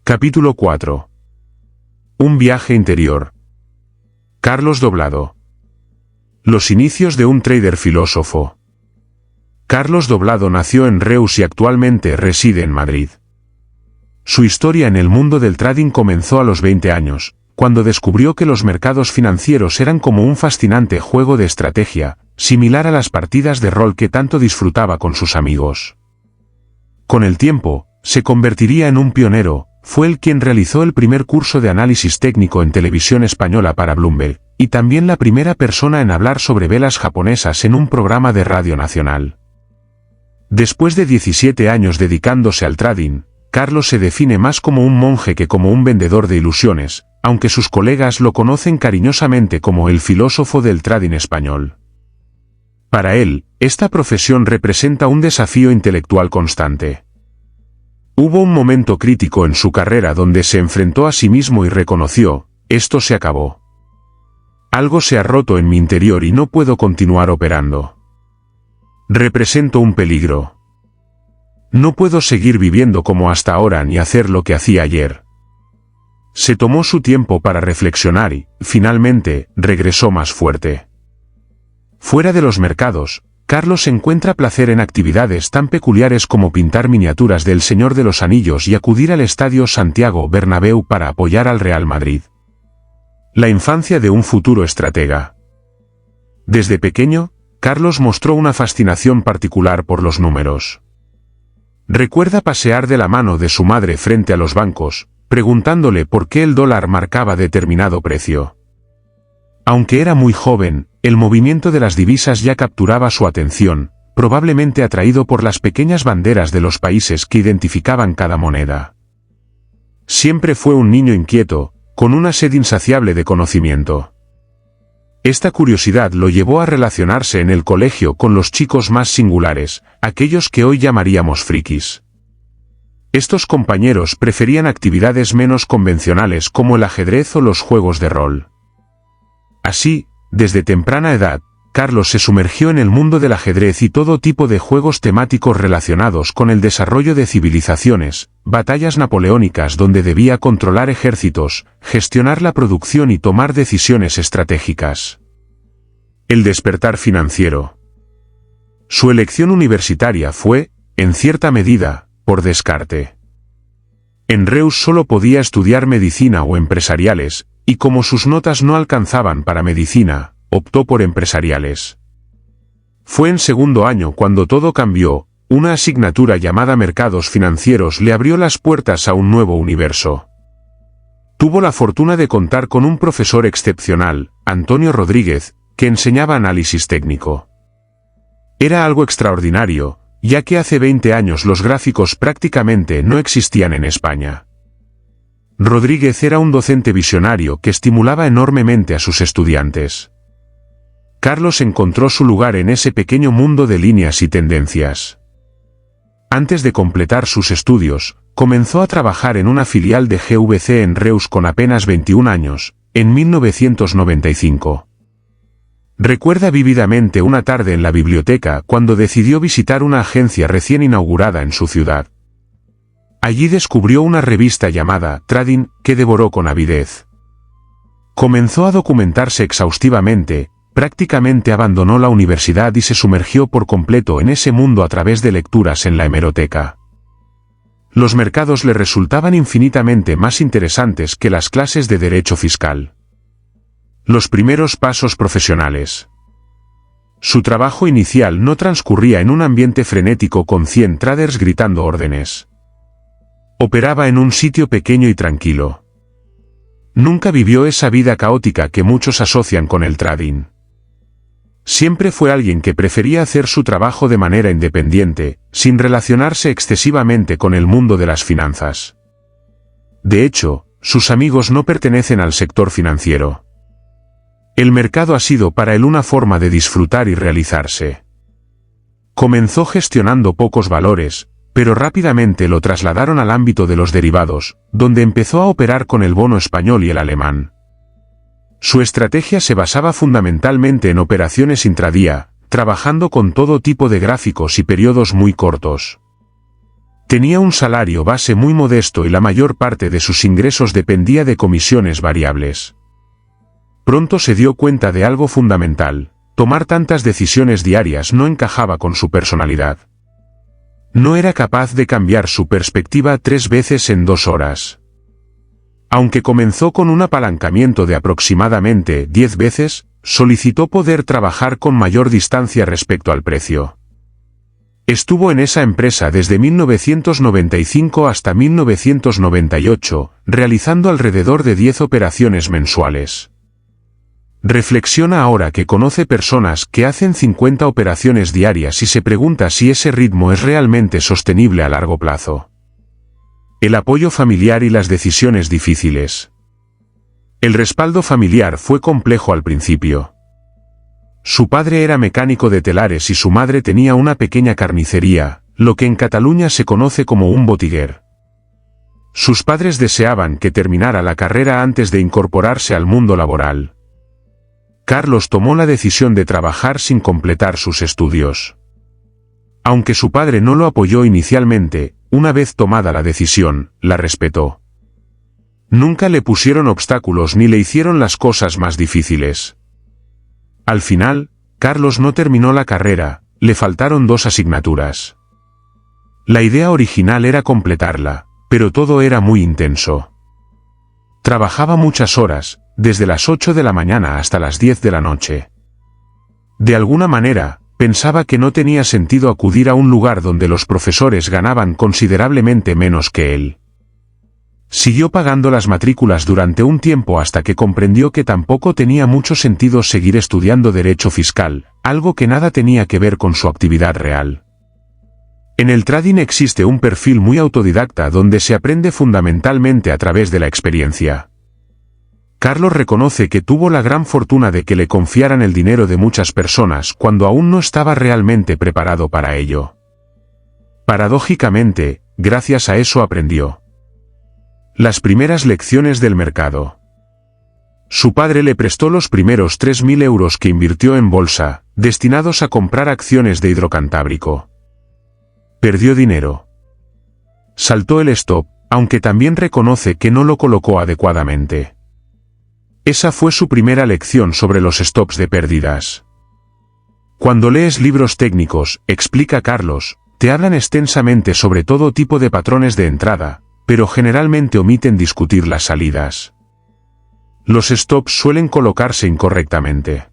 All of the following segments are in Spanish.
Capítulo 4. Un viaje interior. Carlos Doblado. Los inicios de un trader filósofo. Carlos Doblado nació en Reus y actualmente reside en Madrid. Su historia en el mundo del trading comenzó a los 20 años, cuando descubrió que los mercados financieros eran como un fascinante juego de estrategia, similar a las partidas de rol que tanto disfrutaba con sus amigos. Con el tiempo, se convertiría en un pionero. Fue él quien realizó el primer curso de análisis técnico en televisión española para Bloomberg, y también la primera persona en hablar sobre velas japonesas en un programa de radio nacional. Después de 17 años dedicándose al trading, Carlos se define más como un monje que como un vendedor de ilusiones, aunque sus colegas lo conocen cariñosamente como el filósofo del trading español. Para él, esta profesión representa un desafío intelectual constante. Hubo un momento crítico en su carrera donde se enfrentó a sí mismo y reconoció: esto se acabó. Algo se ha roto en mi interior y no puedo continuar operando. Represento un peligro. No puedo seguir viviendo como hasta ahora ni hacer lo que hacía ayer. Se tomó su tiempo para reflexionar y, finalmente, regresó más fuerte. Fuera de los mercados, Carlos encuentra placer en actividades tan peculiares como pintar miniaturas del Señor de los Anillos y acudir al Estadio Santiago Bernabéu para apoyar al Real Madrid. La infancia de un futuro estratega. Desde pequeño, Carlos mostró una fascinación particular por los números. Recuerda pasear de la mano de su madre frente a los bancos, preguntándole por qué el dólar marcaba determinado precio. Aunque era muy joven, el movimiento de las divisas ya capturaba su atención, probablemente atraído por las pequeñas banderas de los países que identificaban cada moneda. Siempre fue un niño inquieto, con una sed insaciable de conocimiento. Esta curiosidad lo llevó a relacionarse en el colegio con los chicos más singulares, aquellos que hoy llamaríamos frikis. Estos compañeros preferían actividades menos convencionales como el ajedrez o los juegos de rol. Así, desde temprana edad, Carlos se sumergió en el mundo del ajedrez y todo tipo de juegos temáticos relacionados con el desarrollo de civilizaciones, batallas napoleónicas donde debía controlar ejércitos, gestionar la producción y tomar decisiones estratégicas. El despertar financiero. Su elección universitaria fue, en cierta medida, por descarte. En Reus solo podía estudiar medicina o empresariales, y como sus notas no alcanzaban para medicina, optó por empresariales. Fue en segundo año cuando todo cambió. Una asignatura llamada Mercados Financieros le abrió las puertas a un nuevo universo. Tuvo la fortuna de contar con un profesor excepcional, Antonio Rodríguez, que enseñaba análisis técnico. Era algo extraordinario, ya que hace 20 años los gráficos prácticamente no existían en España. Rodríguez era un docente visionario que estimulaba enormemente a sus estudiantes. Carlos encontró su lugar en ese pequeño mundo de líneas y tendencias. Antes de completar sus estudios, comenzó a trabajar en una filial de GVC en Reus con apenas 21 años, en 1995. Recuerda vívidamente una tarde en la biblioteca cuando decidió visitar una agencia recién inaugurada en su ciudad. Allí descubrió una revista llamada Trading, que devoró con avidez. Comenzó a documentarse exhaustivamente, prácticamente abandonó la universidad y se sumergió por completo en ese mundo a través de lecturas en la hemeroteca. Los mercados le resultaban infinitamente más interesantes que las clases de derecho fiscal. Los primeros pasos profesionales. Su trabajo inicial no transcurría en un ambiente frenético con 100 traders gritando órdenes. Operaba en un sitio pequeño y tranquilo. Nunca vivió esa vida caótica que muchos asocian con el trading. Siempre fue alguien que prefería hacer su trabajo de manera independiente, sin relacionarse excesivamente con el mundo de las finanzas. De hecho, sus amigos no pertenecen al sector financiero. El mercado ha sido para él una forma de disfrutar y realizarse. Comenzó gestionando pocos valores, pero rápidamente lo trasladaron al ámbito de los derivados, donde empezó a operar con el bono español y el alemán. Su estrategia se basaba fundamentalmente en operaciones intradía, trabajando con todo tipo de gráficos y periodos muy cortos. Tenía un salario base muy modesto y la mayor parte de sus ingresos dependía de comisiones variables. Pronto se dio cuenta de algo fundamental: tomar tantas decisiones diarias no encajaba con su personalidad. No era capaz de cambiar su perspectiva 3 veces en 2 horas. Aunque comenzó con un apalancamiento de aproximadamente 10 veces, solicitó poder trabajar con mayor distancia respecto al precio. Estuvo en esa empresa desde 1995 hasta 1998, realizando alrededor de 10 operaciones mensuales. Reflexiona ahora que conoce personas que hacen 50 operaciones diarias y se pregunta si ese ritmo es realmente sostenible a largo plazo. El apoyo familiar y las decisiones difíciles. El respaldo familiar fue complejo al principio. Su padre era mecánico de telares y su madre tenía una pequeña carnicería, lo que en Cataluña se conoce como un botiguer. Sus padres deseaban que terminara la carrera antes de incorporarse al mundo laboral. Carlos tomó la decisión de trabajar sin completar sus estudios. Aunque su padre no lo apoyó inicialmente, una vez tomada la decisión, la respetó. Nunca le pusieron obstáculos ni le hicieron las cosas más difíciles. Al final, Carlos no terminó la carrera, le faltaron 2 asignaturas. La idea original era completarla, pero todo era muy intenso. Trabajaba muchas horas, desde las 8 de la mañana hasta las 10 de la noche. De alguna manera, pensaba que no tenía sentido acudir a un lugar donde los profesores ganaban considerablemente menos que él. Siguió pagando las matrículas durante un tiempo hasta que comprendió que tampoco tenía mucho sentido seguir estudiando derecho fiscal, algo que nada tenía que ver con su actividad real. En el trading existe un perfil muy autodidacta donde se aprende fundamentalmente a través de la experiencia. Carlos reconoce que tuvo la gran fortuna de que le confiaran el dinero de muchas personas cuando aún no estaba realmente preparado para ello. Paradójicamente, gracias a eso aprendió las primeras lecciones del mercado. Su padre le prestó los primeros 3.000 euros que invirtió en bolsa, destinados a comprar acciones de Hidrocantábrico. Perdió dinero. Saltó el stop, aunque también reconoce que no lo colocó adecuadamente. Esa fue su primera lección sobre los stops de pérdidas. Cuando lees libros técnicos, explica Carlos, te hablan extensamente sobre todo tipo de patrones de entrada, pero generalmente omiten discutir las salidas. Los stops suelen colocarse incorrectamente.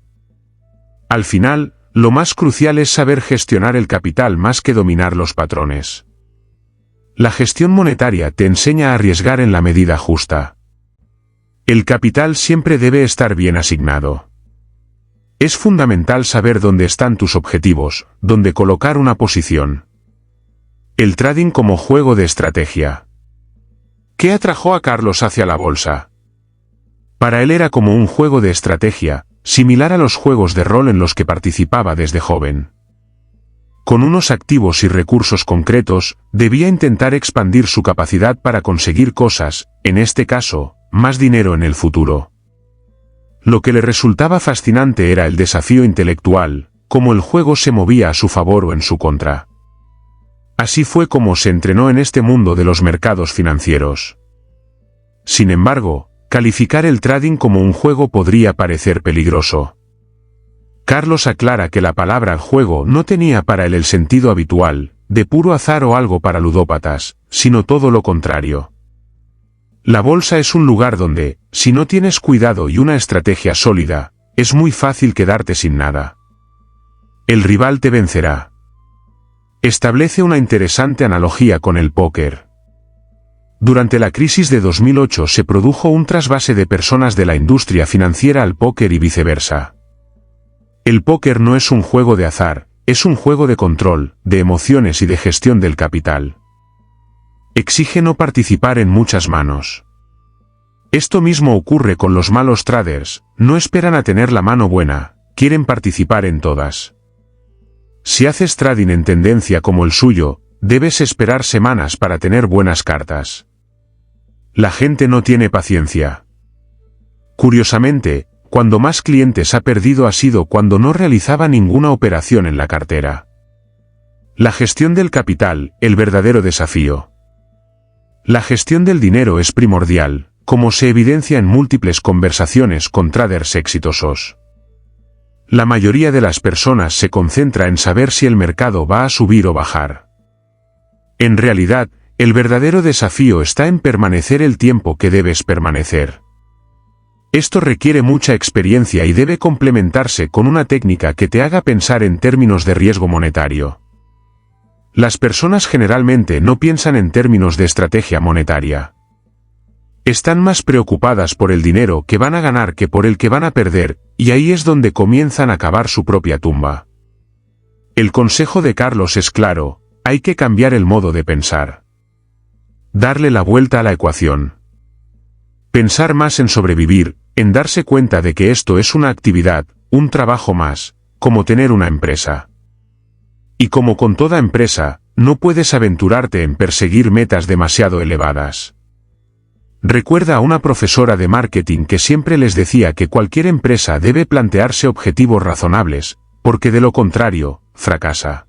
Al final, lo más crucial es saber gestionar el capital más que dominar los patrones. La gestión monetaria te enseña a arriesgar en la medida justa. El capital siempre debe estar bien asignado. Es fundamental saber dónde están tus objetivos, dónde colocar una posición. El trading como juego de estrategia. ¿Qué atrajo a Carlos hacia la bolsa? Para él era como un juego de estrategia, similar a los juegos de rol en los que participaba desde joven. Con unos activos y recursos concretos, debía intentar expandir su capacidad para conseguir cosas, en este caso, más dinero en el futuro. Lo que le resultaba fascinante era el desafío intelectual, cómo el juego se movía a su favor o en su contra. Así fue como se entrenó en este mundo de los mercados financieros. Sin embargo, calificar el trading como un juego podría parecer peligroso. Carlos aclara que la palabra juego no tenía para él el sentido habitual, de puro azar o algo para ludópatas, sino todo lo contrario. La bolsa es un lugar donde, si no tienes cuidado y una estrategia sólida, es muy fácil quedarte sin nada. El rival te vencerá. Establece una interesante analogía con el póker. Durante la crisis de 2008 se produjo un trasvase de personas de la industria financiera al póker y viceversa. El póker no es un juego de azar, es un juego de control, de emociones y de gestión del capital. Exige no participar en muchas manos. Esto mismo ocurre con los malos traders, no esperan a tener la mano buena, quieren participar en todas. Si haces trading en tendencia como el suyo, debes esperar semanas para tener buenas cartas. La gente no tiene paciencia. Curiosamente, cuando más clientes ha perdido ha sido cuando no realizaba ninguna operación en la cartera. La gestión del capital, el verdadero desafío. La gestión del dinero es primordial, como se evidencia en múltiples conversaciones con traders exitosos. La mayoría de las personas se concentra en saber si el mercado va a subir o bajar. En realidad, el verdadero desafío está en permanecer el tiempo que debes permanecer. Esto requiere mucha experiencia y debe complementarse con una técnica que te haga pensar en términos de riesgo monetario. Las personas generalmente no piensan en términos de estrategia monetaria. Están más preocupadas por el dinero que van a ganar que por el que van a perder, y ahí es donde comienzan a cavar su propia tumba. El consejo de Carlos es claro: hay que cambiar el modo de pensar. Darle la vuelta a la ecuación. Pensar más en sobrevivir, en darse cuenta de que esto es una actividad, un trabajo más, como tener una empresa. Y como con toda empresa, no puedes aventurarte en perseguir metas demasiado elevadas. Recuerda a una profesora de marketing que siempre les decía que cualquier empresa debe plantearse objetivos razonables, porque de lo contrario, fracasa.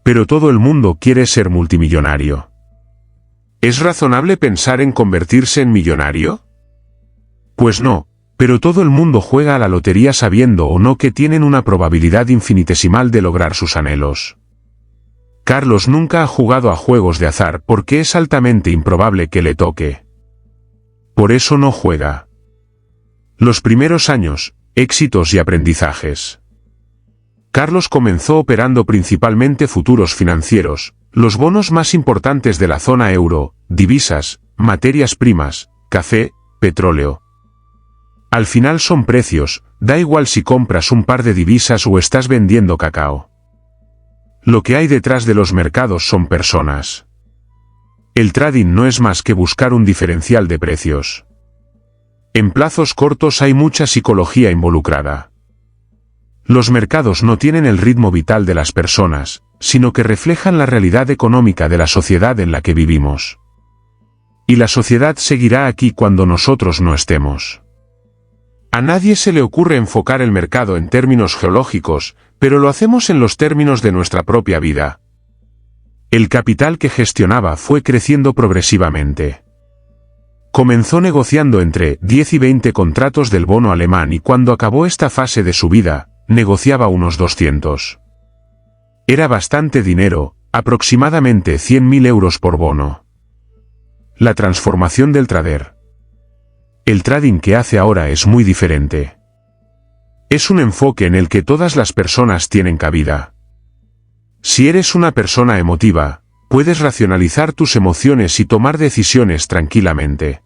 Pero todo el mundo quiere ser multimillonario. ¿Es razonable pensar en convertirse en millonario? Pues no, pero todo el mundo juega a la lotería sabiendo o no que tienen una probabilidad infinitesimal de lograr sus anhelos. Carlos nunca ha jugado a juegos de azar porque es altamente improbable que le toque. Por eso no juega. Los primeros años, éxitos y aprendizajes. Carlos comenzó operando principalmente futuros financieros, los bonos más importantes de la zona euro, divisas, materias primas, café, petróleo. Al final son precios, da igual si compras un par de divisas o estás vendiendo cacao. Lo que hay detrás de los mercados son personas. El trading no es más que buscar un diferencial de precios. En plazos cortos hay mucha psicología involucrada. Los mercados no tienen el ritmo vital de las personas, sino que reflejan la realidad económica de la sociedad en la que vivimos. Y la sociedad seguirá aquí cuando nosotros no estemos. A nadie se le ocurre enfocar el mercado en términos geológicos, pero lo hacemos en los términos de nuestra propia vida. El capital que gestionaba fue creciendo progresivamente. Comenzó negociando entre 10 y 20 contratos del bono alemán y cuando acabó esta fase de su vida, negociaba unos 200. Era bastante dinero, aproximadamente 100.000 euros por bono. La transformación del trader. El trading que hace ahora es muy diferente. Es un enfoque en el que todas las personas tienen cabida. Si eres una persona emotiva, puedes racionalizar tus emociones y tomar decisiones tranquilamente.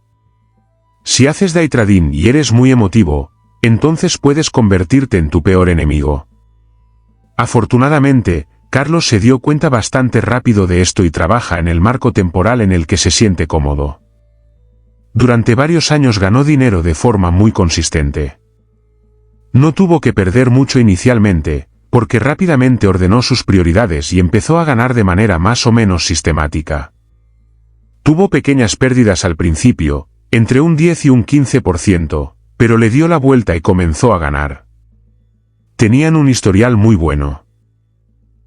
Si haces day trading y eres muy emotivo, entonces puedes convertirte en tu peor enemigo. Afortunadamente, Carlos se dio cuenta bastante rápido de esto y trabaja en el marco temporal en el que se siente cómodo. Durante varios años ganó dinero de forma muy consistente. No tuvo que perder mucho inicialmente, porque rápidamente ordenó sus prioridades y empezó a ganar de manera más o menos sistemática. Tuvo pequeñas pérdidas al principio, entre un 10 y un 15%, pero le dio la vuelta y comenzó a ganar. Tenían un historial muy bueno.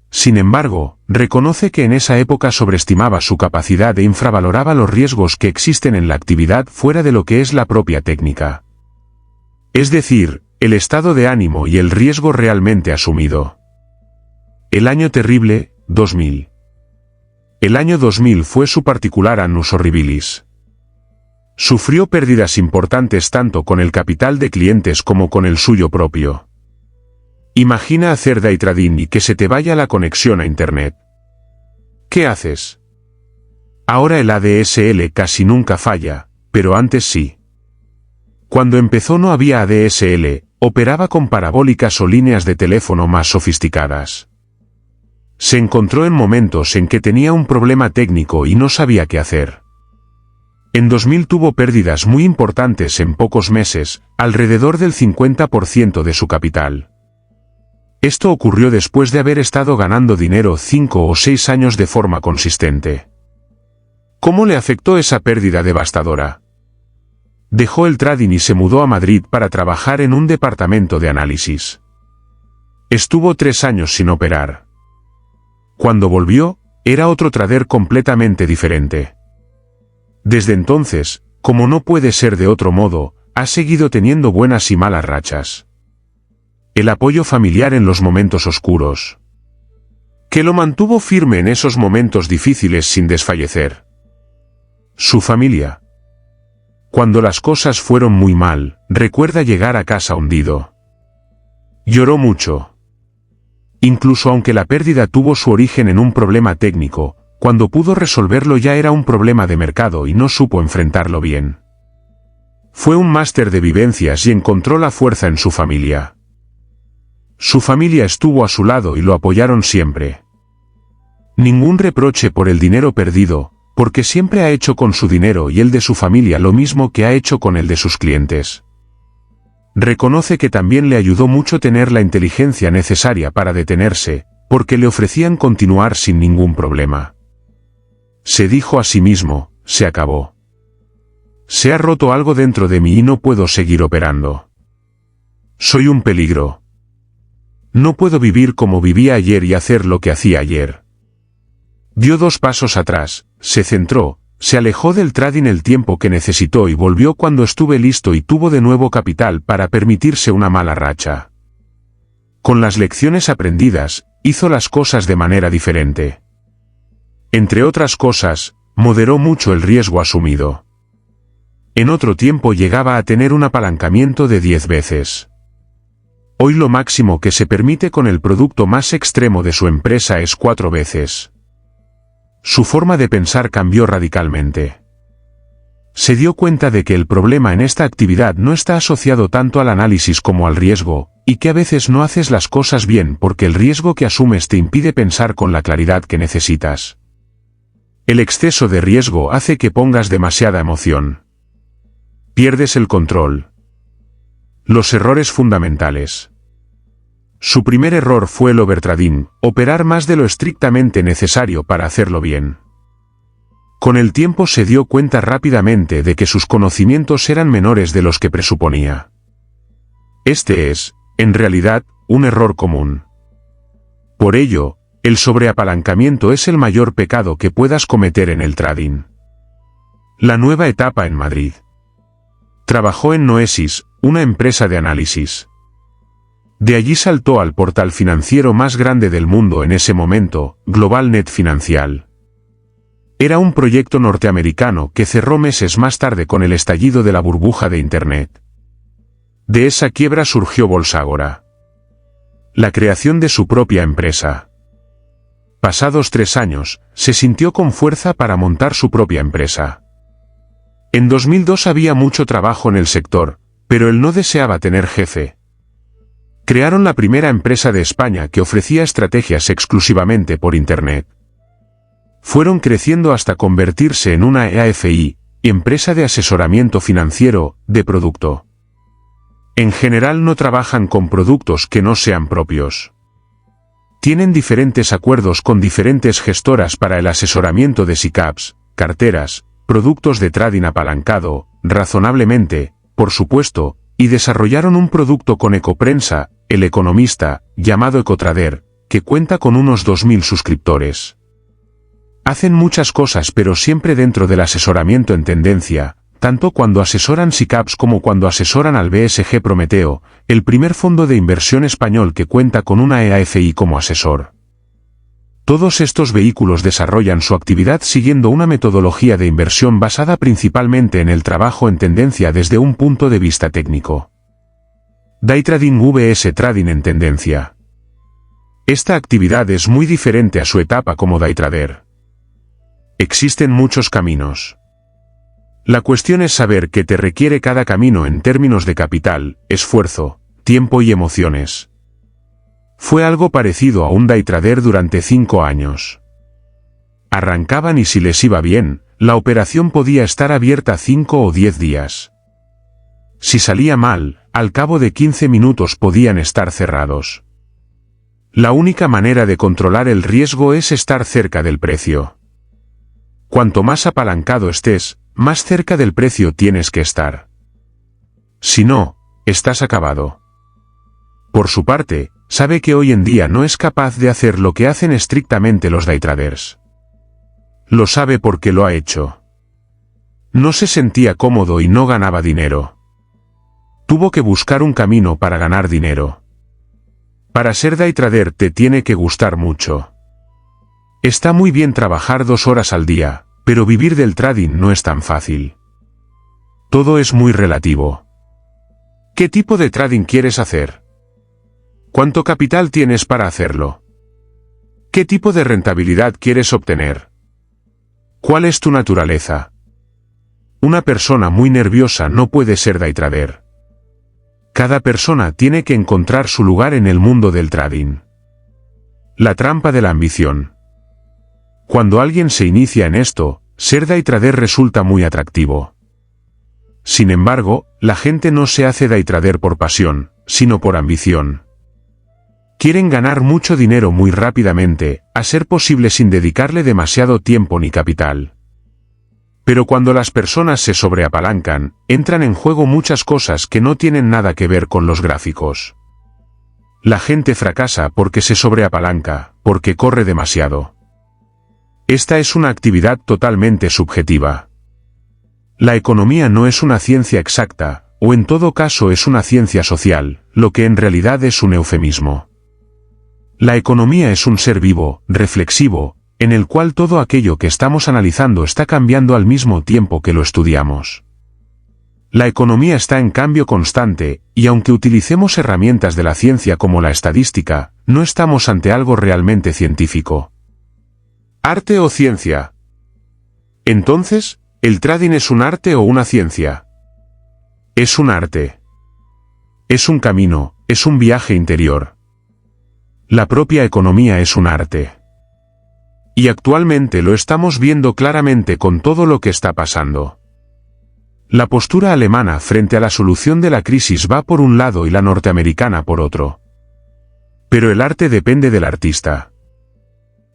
Sin embargo, reconoce que en esa época sobreestimaba su capacidad e infravaloraba los riesgos que existen en la actividad fuera de lo que es la propia técnica. Es decir, el estado de ánimo y el riesgo realmente asumido. El año terrible, 2000. El año 2000 fue su particular annus horribilis. Sufrió pérdidas importantes tanto con el capital de clientes como con el suyo propio. Imagina hacer day trading y que se te vaya la conexión a Internet. ¿Qué haces? Ahora el ADSL casi nunca falla, pero antes sí. Cuando empezó no había ADSL, operaba con parabólicas o líneas de teléfono más sofisticadas. Se encontró en momentos en que tenía un problema técnico y no sabía qué hacer. En 2000 tuvo pérdidas muy importantes en pocos meses, alrededor del 50% de su capital. Esto ocurrió después de haber estado ganando dinero 5 o 6 años de forma consistente. ¿Cómo le afectó esa pérdida devastadora? Dejó el trading y se mudó a Madrid para trabajar en un departamento de análisis. Estuvo 3 años sin operar. Cuando volvió, era otro trader completamente diferente. Desde entonces, como no puede ser de otro modo, ha seguido teniendo buenas y malas rachas. El apoyo familiar en los momentos oscuros, que lo mantuvo firme en esos momentos difíciles sin desfallecer. Su familia. Cuando las cosas fueron muy mal, recuerda llegar a casa hundido. Lloró mucho. Incluso aunque la pérdida tuvo su origen en un problema técnico, cuando pudo resolverlo ya era un problema de mercado y no supo enfrentarlo bien. Fue un máster de vivencias y encontró la fuerza en su familia. Su familia estuvo a su lado y lo apoyaron siempre. Ningún reproche por el dinero perdido, porque siempre ha hecho con su dinero y el de su familia lo mismo que ha hecho con el de sus clientes. Reconoce que también le ayudó mucho tener la inteligencia necesaria para detenerse, porque le ofrecían continuar sin ningún problema. Se dijo a sí mismo, se acabó. Se ha roto algo dentro de mí y no puedo seguir operando. Soy un peligro. No puedo vivir como vivía ayer y hacer lo que hacía ayer. Dio 2 pasos atrás, se centró, se alejó del trading el tiempo que necesitó y volvió cuando estuve listo y tuvo de nuevo capital para permitirse una mala racha. Con las lecciones aprendidas, hizo las cosas de manera diferente. Entre otras cosas, moderó mucho el riesgo asumido. En otro tiempo llegaba a tener un apalancamiento de 10 veces. Hoy lo máximo que se permite con el producto más extremo de su empresa es 4 veces. Su forma de pensar cambió radicalmente. Se dio cuenta de que el problema en esta actividad no está asociado tanto al análisis como al riesgo, y que a veces no haces las cosas bien porque el riesgo que asumes te impide pensar con la claridad que necesitas. El exceso de riesgo hace que pongas demasiada emoción. Pierdes el control. Los errores fundamentales. Su primer error fue el overtrading, operar más de lo estrictamente necesario para hacerlo bien. Con el tiempo se dio cuenta rápidamente de que sus conocimientos eran menores de los que presuponía. Este es, en realidad, un error común. Por ello, el sobreapalancamiento es el mayor pecado que puedas cometer en el trading. La nueva etapa en Madrid. Trabajó en Noesis, una empresa de análisis. De allí saltó al portal financiero más grande del mundo en ese momento, GlobalNet Financial. Era un proyecto norteamericano que cerró meses más tarde con el estallido de la burbuja de Internet. De esa quiebra surgió Bolságora. La creación de su propia empresa. Pasados 3 años, se sintió con fuerza para montar su propia empresa. En 2002 había mucho trabajo en el sector, pero él no deseaba tener jefe. Crearon la primera empresa de España que ofrecía estrategias exclusivamente por Internet. Fueron creciendo hasta convertirse en una EAFI, empresa de asesoramiento financiero, de producto. En general no trabajan con productos que no sean propios. Tienen diferentes acuerdos con diferentes gestoras para el asesoramiento de SICAPs, carteras, productos de trading apalancado, razonablemente, por supuesto, y desarrollaron un producto con Ecoprensa, El Economista, llamado Ecotrader, que cuenta con unos 2000 suscriptores. Hacen muchas cosas pero siempre dentro del asesoramiento en tendencia, tanto cuando asesoran SICAPs como cuando asesoran al BSG Prometeo, el primer fondo de inversión español que cuenta con una EAFI como asesor. Todos estos vehículos desarrollan su actividad siguiendo una metodología de inversión basada principalmente en el trabajo en tendencia desde un punto de vista técnico. Daytrading vs Trading en tendencia. Esta actividad es muy diferente a su etapa como daytrader. Existen muchos caminos. La cuestión es saber qué te requiere cada camino en términos de capital, esfuerzo, tiempo y emociones. Fue algo parecido a un daytrader durante 5 años. Arrancaban y si les iba bien, la operación podía estar abierta 5 o 10 días. Si salía mal, al cabo de 15 minutos podían estar cerrados. La única manera de controlar el riesgo es estar cerca del precio. Cuanto más apalancado estés, más cerca del precio tienes que estar. Si no, estás acabado. Por su parte, sabe que hoy en día no es capaz de hacer lo que hacen estrictamente los day traders. Lo sabe porque lo ha hecho. No se sentía cómodo y no ganaba dinero. Tuvo que buscar un camino para ganar dinero. Para ser day trader te tiene que gustar mucho. Está muy bien trabajar 2 horas al día, pero vivir del trading no es tan fácil. Todo es muy relativo. ¿Qué tipo de trading quieres hacer? ¿Cuánto capital tienes para hacerlo? ¿Qué tipo de rentabilidad quieres obtener? ¿Cuál es tu naturaleza? Una persona muy nerviosa no puede ser day trader. Cada persona tiene que encontrar su lugar en el mundo del trading. La trampa de la ambición. Cuando alguien se inicia en esto, ser day trader resulta muy atractivo. Sin embargo, la gente no se hace day trader por pasión, sino por ambición. Quieren ganar mucho dinero muy rápidamente, a ser posible sin dedicarle demasiado tiempo ni capital. Pero cuando las personas se sobreapalancan, entran en juego muchas cosas que no tienen nada que ver con los gráficos. La gente fracasa porque se sobreapalanca, porque corre demasiado. Esta es una actividad totalmente subjetiva. La economía no es una ciencia exacta, o en todo caso es una ciencia social, lo que en realidad es un eufemismo. La economía es un ser vivo, reflexivo, en el cual todo aquello que estamos analizando está cambiando al mismo tiempo que lo estudiamos. La economía está en cambio constante, y aunque utilicemos herramientas de la ciencia como la estadística, no estamos ante algo realmente científico. ¿Arte o ciencia? Entonces, ¿el trading es un arte o una ciencia? Es un arte. Es un camino, es un viaje interior. La propia economía es un arte. Y actualmente lo estamos viendo claramente con todo lo que está pasando. La postura alemana frente a la solución de la crisis va por un lado y la norteamericana por otro. Pero el arte depende del artista.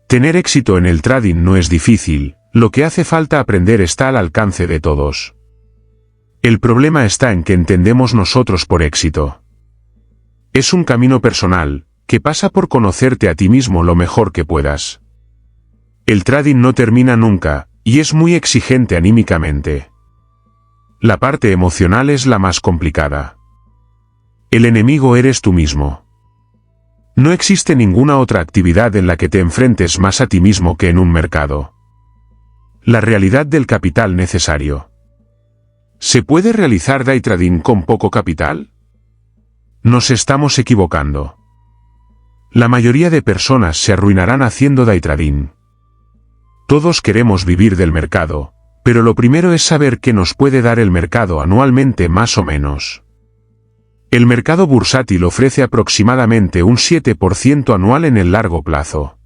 Tener éxito en el trading no es difícil, lo que hace falta aprender está al alcance de todos. El problema está en que entendemos nosotros por éxito. Es un camino personal, que pasa por conocerte a ti mismo lo mejor que puedas. El trading no termina nunca, y es muy exigente anímicamente. La parte emocional es la más complicada. El enemigo eres tú mismo. No existe ninguna otra actividad en la que te enfrentes más a ti mismo que en un mercado. La realidad del capital necesario. ¿Se puede realizar day trading con poco capital? Nos estamos equivocando. La mayoría de personas se arruinarán haciendo day trading. Todos queremos vivir del mercado, pero lo primero es saber qué nos puede dar el mercado anualmente más o menos. El mercado bursátil ofrece aproximadamente un 7% anual en el largo plazo.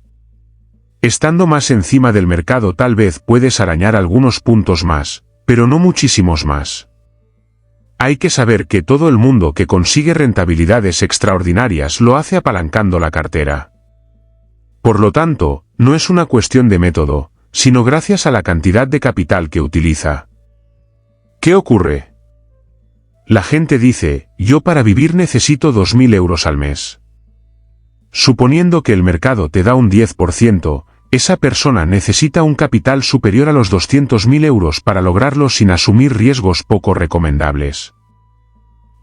Estando más encima del mercado tal vez puedes arañar algunos puntos más, pero no muchísimos más. Hay que saber que todo el mundo que consigue rentabilidades extraordinarias lo hace apalancando la cartera. Por lo tanto, no es una cuestión de método, sino gracias a la cantidad de capital que utiliza. ¿Qué ocurre? La gente dice, yo para vivir necesito 2.000 euros al mes. Suponiendo que el mercado te da un 10%, esa persona necesita un capital superior a los 200.000 euros para lograrlo sin asumir riesgos poco recomendables.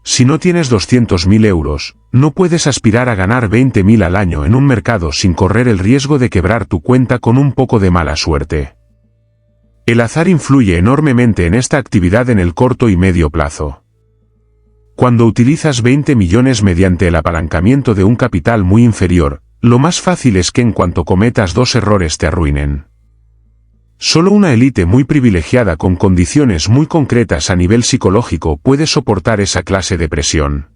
Si no tienes 200.000 euros, no puedes aspirar a ganar 20.000 al año en un mercado sin correr el riesgo de quebrar tu cuenta con un poco de mala suerte. El azar influye enormemente en esta actividad en el corto y medio plazo. Cuando utilizas 20 millones mediante el apalancamiento de un capital muy inferior, lo más fácil es que en cuanto cometas 2 errores te arruinen. Solo una élite muy privilegiada con condiciones muy concretas a nivel psicológico puede soportar esa clase de presión.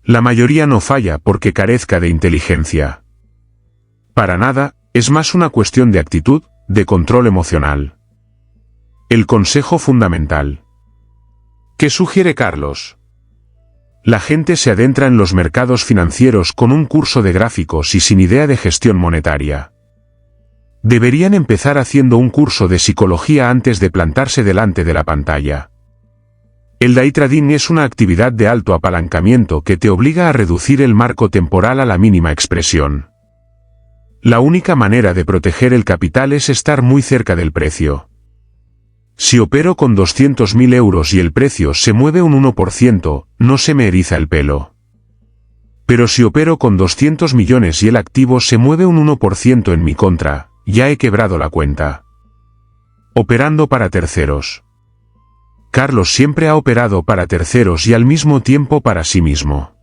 La mayoría no falla porque carezca de inteligencia. Para nada, es más una cuestión de actitud, de control emocional. El consejo fundamental. ¿Qué sugiere Carlos? La gente se adentra en los mercados financieros con un curso de gráficos y sin idea de gestión monetaria. Deberían empezar haciendo un curso de psicología antes de plantarse delante de la pantalla. El day trading es una actividad de alto apalancamiento que te obliga a reducir el marco temporal a la mínima expresión. La única manera de proteger el capital es estar muy cerca del precio. Si opero con 200.000 euros y el precio se mueve un 1%, no se me eriza el pelo. Pero si opero con 200 millones y el activo se mueve un 1% en mi contra, ya he quebrado la cuenta. Operando para terceros. Carlos siempre ha operado para terceros y al mismo tiempo para sí mismo.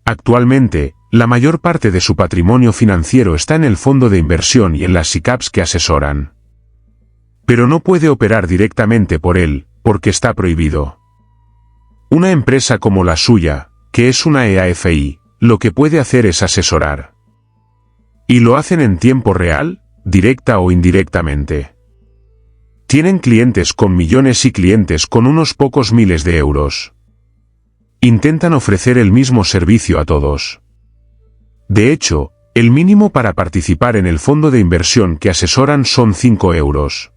Actualmente, la mayor parte de su patrimonio financiero está en el fondo de inversión y en las SICAVs que asesoran. Pero no puede operar directamente por él, porque está prohibido. Una empresa como la suya, que es una EAFI, lo que puede hacer es asesorar. ¿Y lo hacen en tiempo real, directa o indirectamente? Tienen clientes con millones y clientes con unos pocos miles de euros. Intentan ofrecer el mismo servicio a todos. De hecho, el mínimo para participar en el fondo de inversión que asesoran son 5 euros.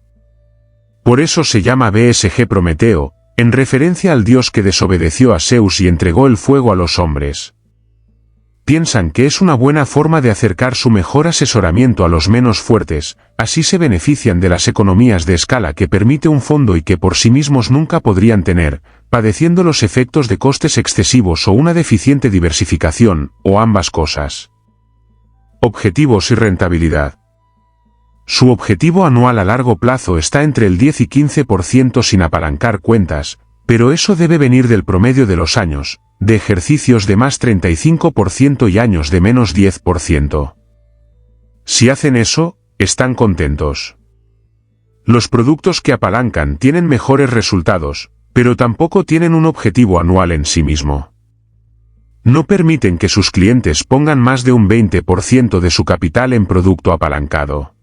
Por eso se llama BSG Prometeo, en referencia al dios que desobedeció a Zeus y entregó el fuego a los hombres. Piensan que es una buena forma de acercar su mejor asesoramiento a los menos fuertes, así se benefician de las economías de escala que permite un fondo y que por sí mismos nunca podrían tener, padeciendo los efectos de costes excesivos o una deficiente diversificación, o ambas cosas. Objetivos y rentabilidad. Su objetivo anual a largo plazo está entre el 10 y 15% sin apalancar cuentas, pero eso debe venir del promedio de los años, de ejercicios de más 35% y años de menos 10%. Si hacen eso, están contentos. Los productos que apalancan tienen mejores resultados, pero tampoco tienen un objetivo anual en sí mismo. No permiten que sus clientes pongan más de un 20% de su capital en producto apalancado.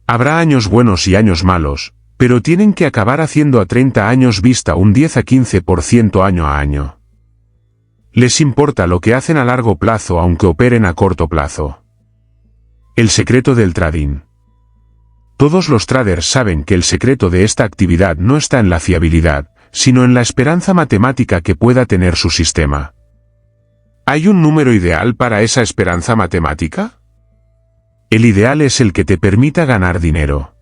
Habrá años buenos y años malos, pero tienen que acabar haciendo a 30 años vista un 10 a 15% año a año. Les importa lo que hacen a largo plazo aunque operen a corto plazo. El secreto del trading. Todos los traders saben que el secreto de esta actividad no está en la fiabilidad, sino en la esperanza matemática que pueda tener su sistema. ¿Hay un número ideal para esa esperanza matemática? El ideal es el que te permita ganar dinero.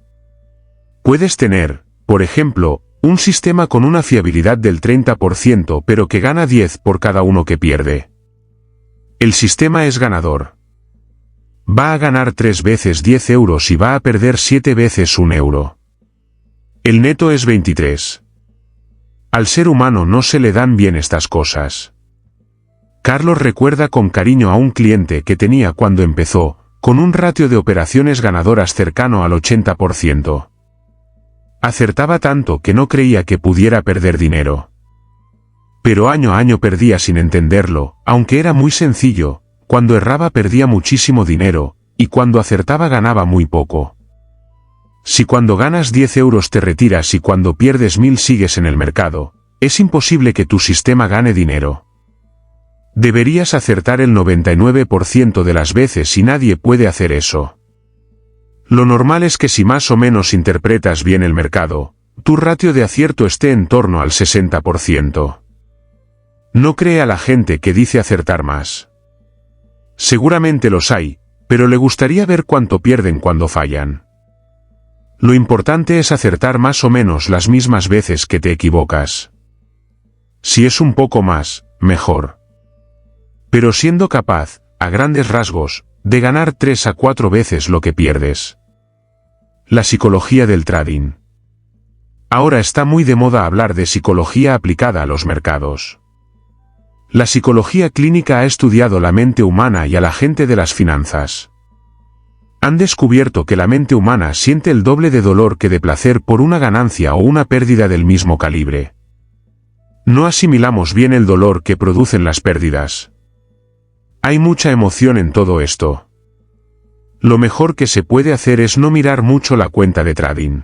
Puedes tener, por ejemplo, un sistema con una fiabilidad del 30% pero que gana 10 por cada uno que pierde. El sistema es ganador. Va a ganar 3 veces 10 euros y va a perder 7 veces 1 euro. El neto es 23. Al ser humano no se le dan bien estas cosas. Carlos recuerda con cariño a un cliente que tenía cuando empezó, con un ratio de operaciones ganadoras cercano al 80%. Acertaba tanto que no creía que pudiera perder dinero. Pero año a año perdía sin entenderlo, aunque era muy sencillo, cuando erraba perdía muchísimo dinero, y cuando acertaba ganaba muy poco. Si cuando ganas 10 euros te retiras y cuando pierdes 1000 sigues en el mercado, es imposible que tu sistema gane dinero. Deberías acertar el 99% de las veces y nadie puede hacer eso. Lo normal es que si más o menos interpretas bien el mercado, tu ratio de acierto esté en torno al 60%. No cree a la gente que dice acertar más. Seguramente los hay, pero le gustaría ver cuánto pierden cuando fallan. Lo importante es acertar más o menos las mismas veces que te equivocas. Si es un poco más, mejor. Pero siendo capaz, a grandes rasgos, de ganar 3 a 4 veces lo que pierdes. La psicología del trading. Ahora está muy de moda hablar de psicología aplicada a los mercados. La psicología clínica ha estudiado la mente humana y a la gente de las finanzas. Han descubierto que la mente humana siente el doble de dolor que de placer por una ganancia o una pérdida del mismo calibre. No asimilamos bien el dolor que producen las pérdidas. Hay mucha emoción en todo esto. Lo mejor que se puede hacer es no mirar mucho la cuenta de trading.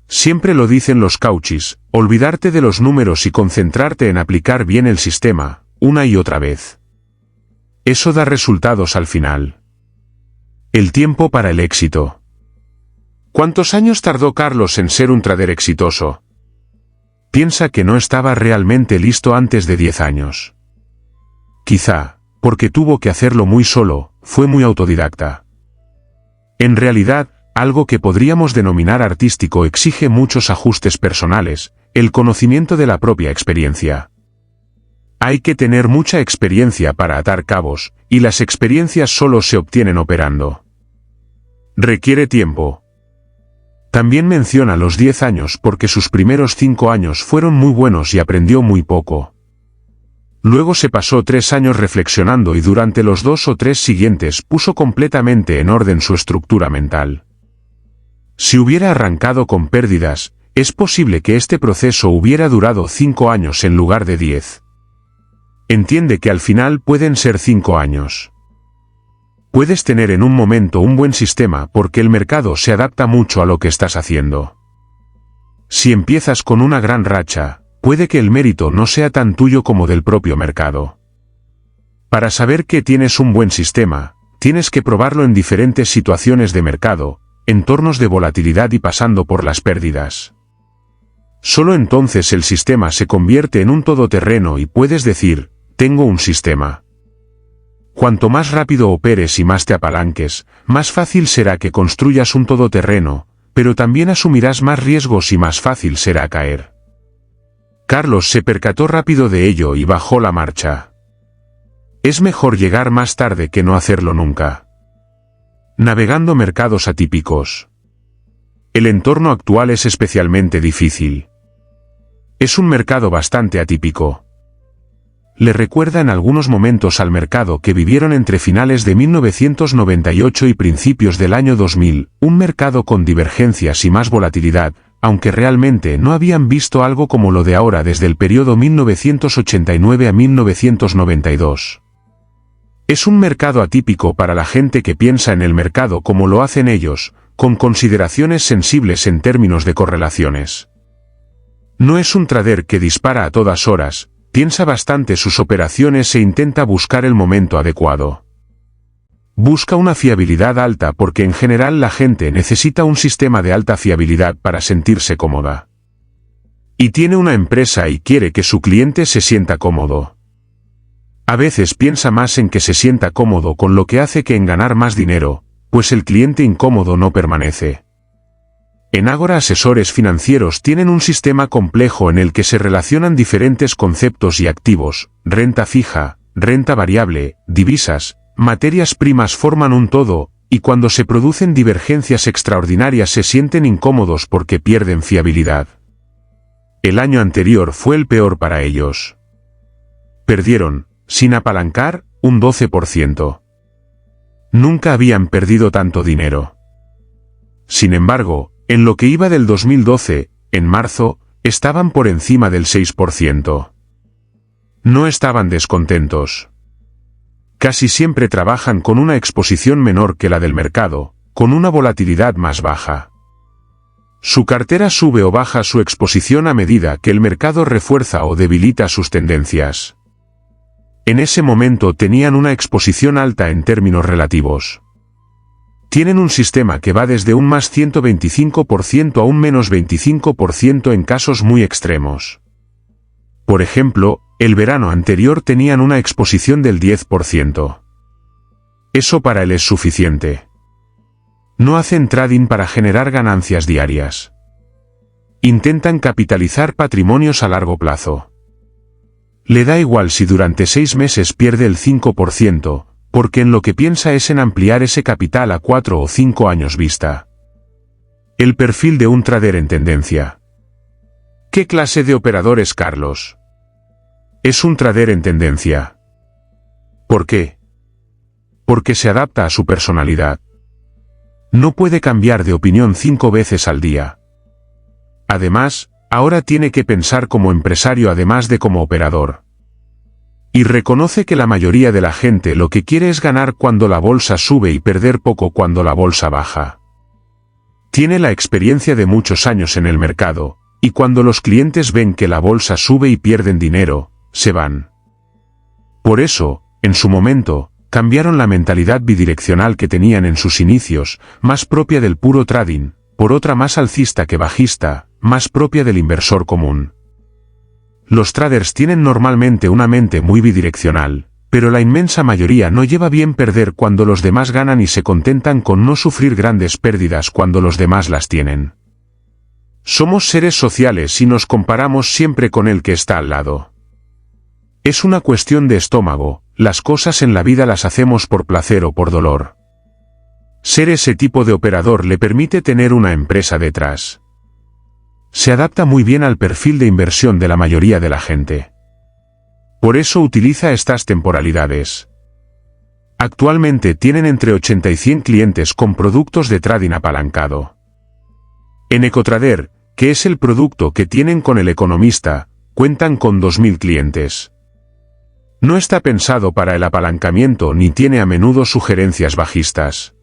Siempre lo dicen los coaches, olvidarte de los números y concentrarte en aplicar bien el sistema, una y otra vez. Eso da resultados al final. El tiempo para el éxito. ¿Cuántos años tardó Carlos en ser un trader exitoso? piensa que no estaba realmente listo antes de 10 años. Quizá, porque tuvo que hacerlo muy solo, fue muy autodidacta. En realidad, algo que podríamos denominar artístico exige muchos ajustes personales, el conocimiento de la propia experiencia. Hay que tener mucha experiencia para atar cabos, y las experiencias solo se obtienen operando. Requiere tiempo. También menciona los 10 años porque sus primeros 5 años fueron muy buenos y aprendió muy poco. Luego se pasó 3 años reflexionando y durante los 2 o 3 siguientes puso completamente en orden su estructura mental. Si hubiera arrancado con pérdidas, es posible que este proceso hubiera durado 5 años en lugar de 10. Entiende que al final pueden ser 5 años. Puedes tener en un momento un buen sistema porque el mercado se adapta mucho a lo que estás haciendo. Si empiezas con una gran racha, puede que el mérito no sea tan tuyo como del propio mercado. Para saber que tienes un buen sistema, tienes que probarlo en diferentes situaciones de mercado, entornos de volatilidad y pasando por las pérdidas. Solo entonces el sistema se convierte en un todoterreno y puedes decir, tengo un sistema. Cuanto más rápido operes y más te apalanques, más fácil será que construyas un todoterreno, pero también asumirás más riesgos y más fácil será caer. Carlos se percató rápido de ello y bajó la marcha. Es mejor llegar más tarde que no hacerlo nunca. Navegando mercados atípicos. El entorno actual es especialmente difícil. Es un mercado bastante atípico. Le recuerda en algunos momentos al mercado que vivieron entre finales de 1998 y principios del año 2000, un mercado con divergencias y más volatilidad, aunque realmente no habían visto algo como lo de ahora desde el periodo 1989 a 1992. Es un mercado atípico para la gente que piensa en el mercado como lo hacen ellos, con consideraciones sensibles en términos de correlaciones. No es un trader que dispara a todas horas, piensa bastante sus operaciones e intenta buscar el momento adecuado. Busca una fiabilidad alta porque en general la gente necesita un sistema de alta fiabilidad para sentirse cómoda. Y tiene una empresa y quiere que su cliente se sienta cómodo. A veces piensa más en que se sienta cómodo con lo que hace que en ganar más dinero, pues el cliente incómodo no permanece. En Ágora Asesores Financieros tienen un sistema complejo en el que se relacionan diferentes conceptos y activos, renta fija, renta variable, divisas, materias primas forman un todo, y cuando se producen divergencias extraordinarias se sienten incómodos porque pierden fiabilidad. El año anterior fue el peor para ellos. Perdieron, sin apalancar, un 12%. Nunca habían perdido tanto dinero. Sin embargo, en lo que iba del 2012, en marzo, estaban por encima del 6%. No estaban descontentos. Casi siempre trabajan con una exposición menor que la del mercado, con una volatilidad más baja. Su cartera sube o baja su exposición a medida que el mercado refuerza o debilita sus tendencias. En ese momento tenían una exposición alta en términos relativos. Tienen un sistema que va desde un más 125% a un menos 25% en casos muy extremos. Por ejemplo, el verano anterior tenían una exposición del 10%. Eso para él es suficiente. No hacen trading para generar ganancias diarias. Intentan capitalizar patrimonios a largo plazo. Le da igual si durante 6 meses pierde el 5%, porque en lo que piensa es en ampliar ese capital a 4 o 5 años vista. El perfil de un trader en tendencia. ¿Qué clase de operador es Carlos? Es un trader en tendencia. ¿Por qué? Porque se adapta a su personalidad. No puede cambiar de opinión 5 veces al día. Además, ahora tiene que pensar como empresario además de como operador. Y reconoce que la mayoría de la gente lo que quiere es ganar cuando la bolsa sube y perder poco cuando la bolsa baja. Tiene la experiencia de muchos años en el mercado, y cuando los clientes ven que la bolsa sube y pierden dinero, se van. Por eso, en su momento, cambiaron la mentalidad bidireccional que tenían en sus inicios, más propia del puro trading, por otra más alcista que bajista, más propia del inversor común. Los traders tienen normalmente una mente muy bidireccional, pero la inmensa mayoría no lleva bien perder cuando los demás ganan y se contentan con no sufrir grandes pérdidas cuando los demás las tienen. Somos seres sociales y nos comparamos siempre con el que está al lado. Es una cuestión de estómago, las cosas en la vida las hacemos por placer o por dolor. Ser ese tipo de operador le permite tener una empresa detrás. Se adapta muy bien al perfil de inversión de la mayoría de la gente. Por eso utiliza estas temporalidades. Actualmente tienen entre 80 y 100 clientes con productos de trading apalancado. En EcoTrader, que es el producto que tienen con El Economista, cuentan con 2.000 clientes. No está pensado para el apalancamiento ni tiene a menudo sugerencias bajistas.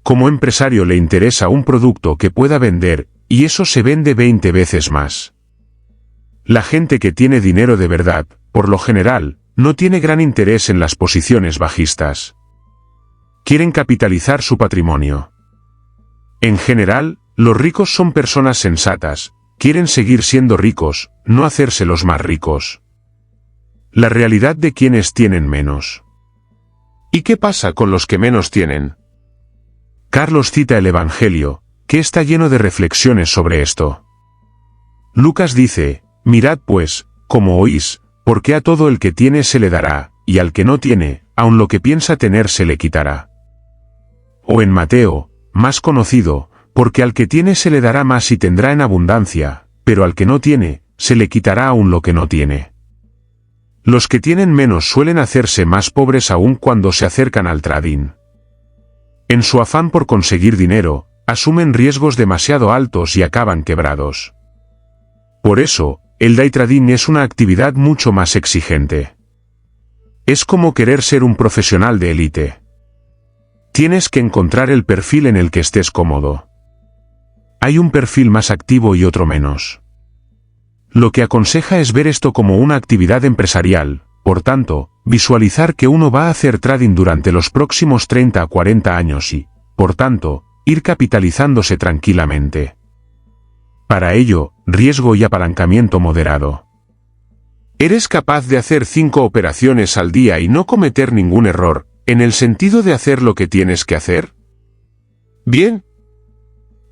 Como empresario le interesa un producto que pueda vender, y eso se vende 20 veces más. La gente que tiene dinero de verdad, por lo general, no tiene gran interés en las posiciones bajistas. Quieren capitalizar su patrimonio. En general, los ricos son personas sensatas, quieren seguir siendo ricos, no hacerse los más ricos. La realidad de quienes tienen menos. ¿Y qué pasa con los que menos tienen? Carlos cita el Evangelio, que está lleno de reflexiones sobre esto. Lucas dice, mirad pues, como oís, porque a todo el que tiene se le dará, y al que no tiene, aun lo que piensa tener se le quitará. O en Mateo, más conocido, porque al que tiene se le dará más y tendrá en abundancia, pero al que no tiene, se le quitará aun lo que no tiene. Los que tienen menos suelen hacerse más pobres aún cuando se acercan al trading. En su afán por conseguir dinero, asumen riesgos demasiado altos y acaban quebrados. Por eso, el day trading es una actividad mucho más exigente. Es como querer ser un profesional de élite. Tienes que encontrar el perfil en el que estés cómodo. Hay un perfil más activo y otro menos. Lo que aconseja es ver esto como una actividad empresarial, por tanto, visualizar que uno va a hacer trading durante los próximos 30 a 40 años y, por tanto, ir capitalizándose tranquilamente. Para ello, riesgo y apalancamiento moderado. ¿Eres capaz de hacer 5 operaciones al día y no cometer ningún error, en el sentido de hacer lo que tienes que hacer? Bien.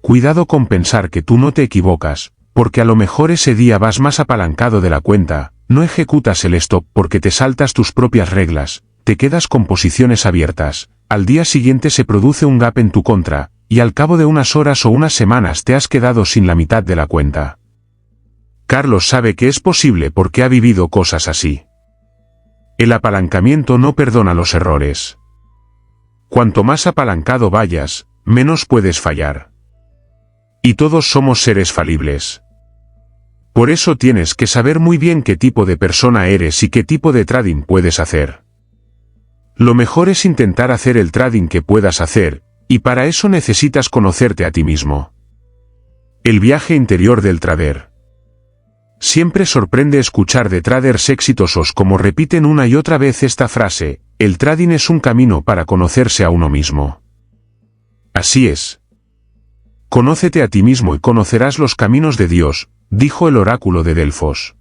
Cuidado con pensar que tú no te equivocas, porque a lo mejor ese día vas más apalancado de la cuenta, no ejecutas el stop porque te saltas tus propias reglas, te quedas con posiciones abiertas, al día siguiente se produce un gap en tu contra, y al cabo de unas horas o unas semanas te has quedado sin la mitad de la cuenta. Carlos sabe que es posible porque ha vivido cosas así. El apalancamiento no perdona los errores. Cuanto más apalancado vayas, menos puedes fallar. Y todos somos seres falibles. Por eso tienes que saber muy bien qué tipo de persona eres y qué tipo de trading puedes hacer. Lo mejor es intentar hacer el trading que puedas hacer, y para eso necesitas conocerte a ti mismo. El viaje interior del trader. Siempre sorprende escuchar de traders exitosos como repiten una y otra vez esta frase, el trading es un camino para conocerse a uno mismo. Así es. Conócete a ti mismo y conocerás los caminos de Dios, dijo el oráculo de Delfos.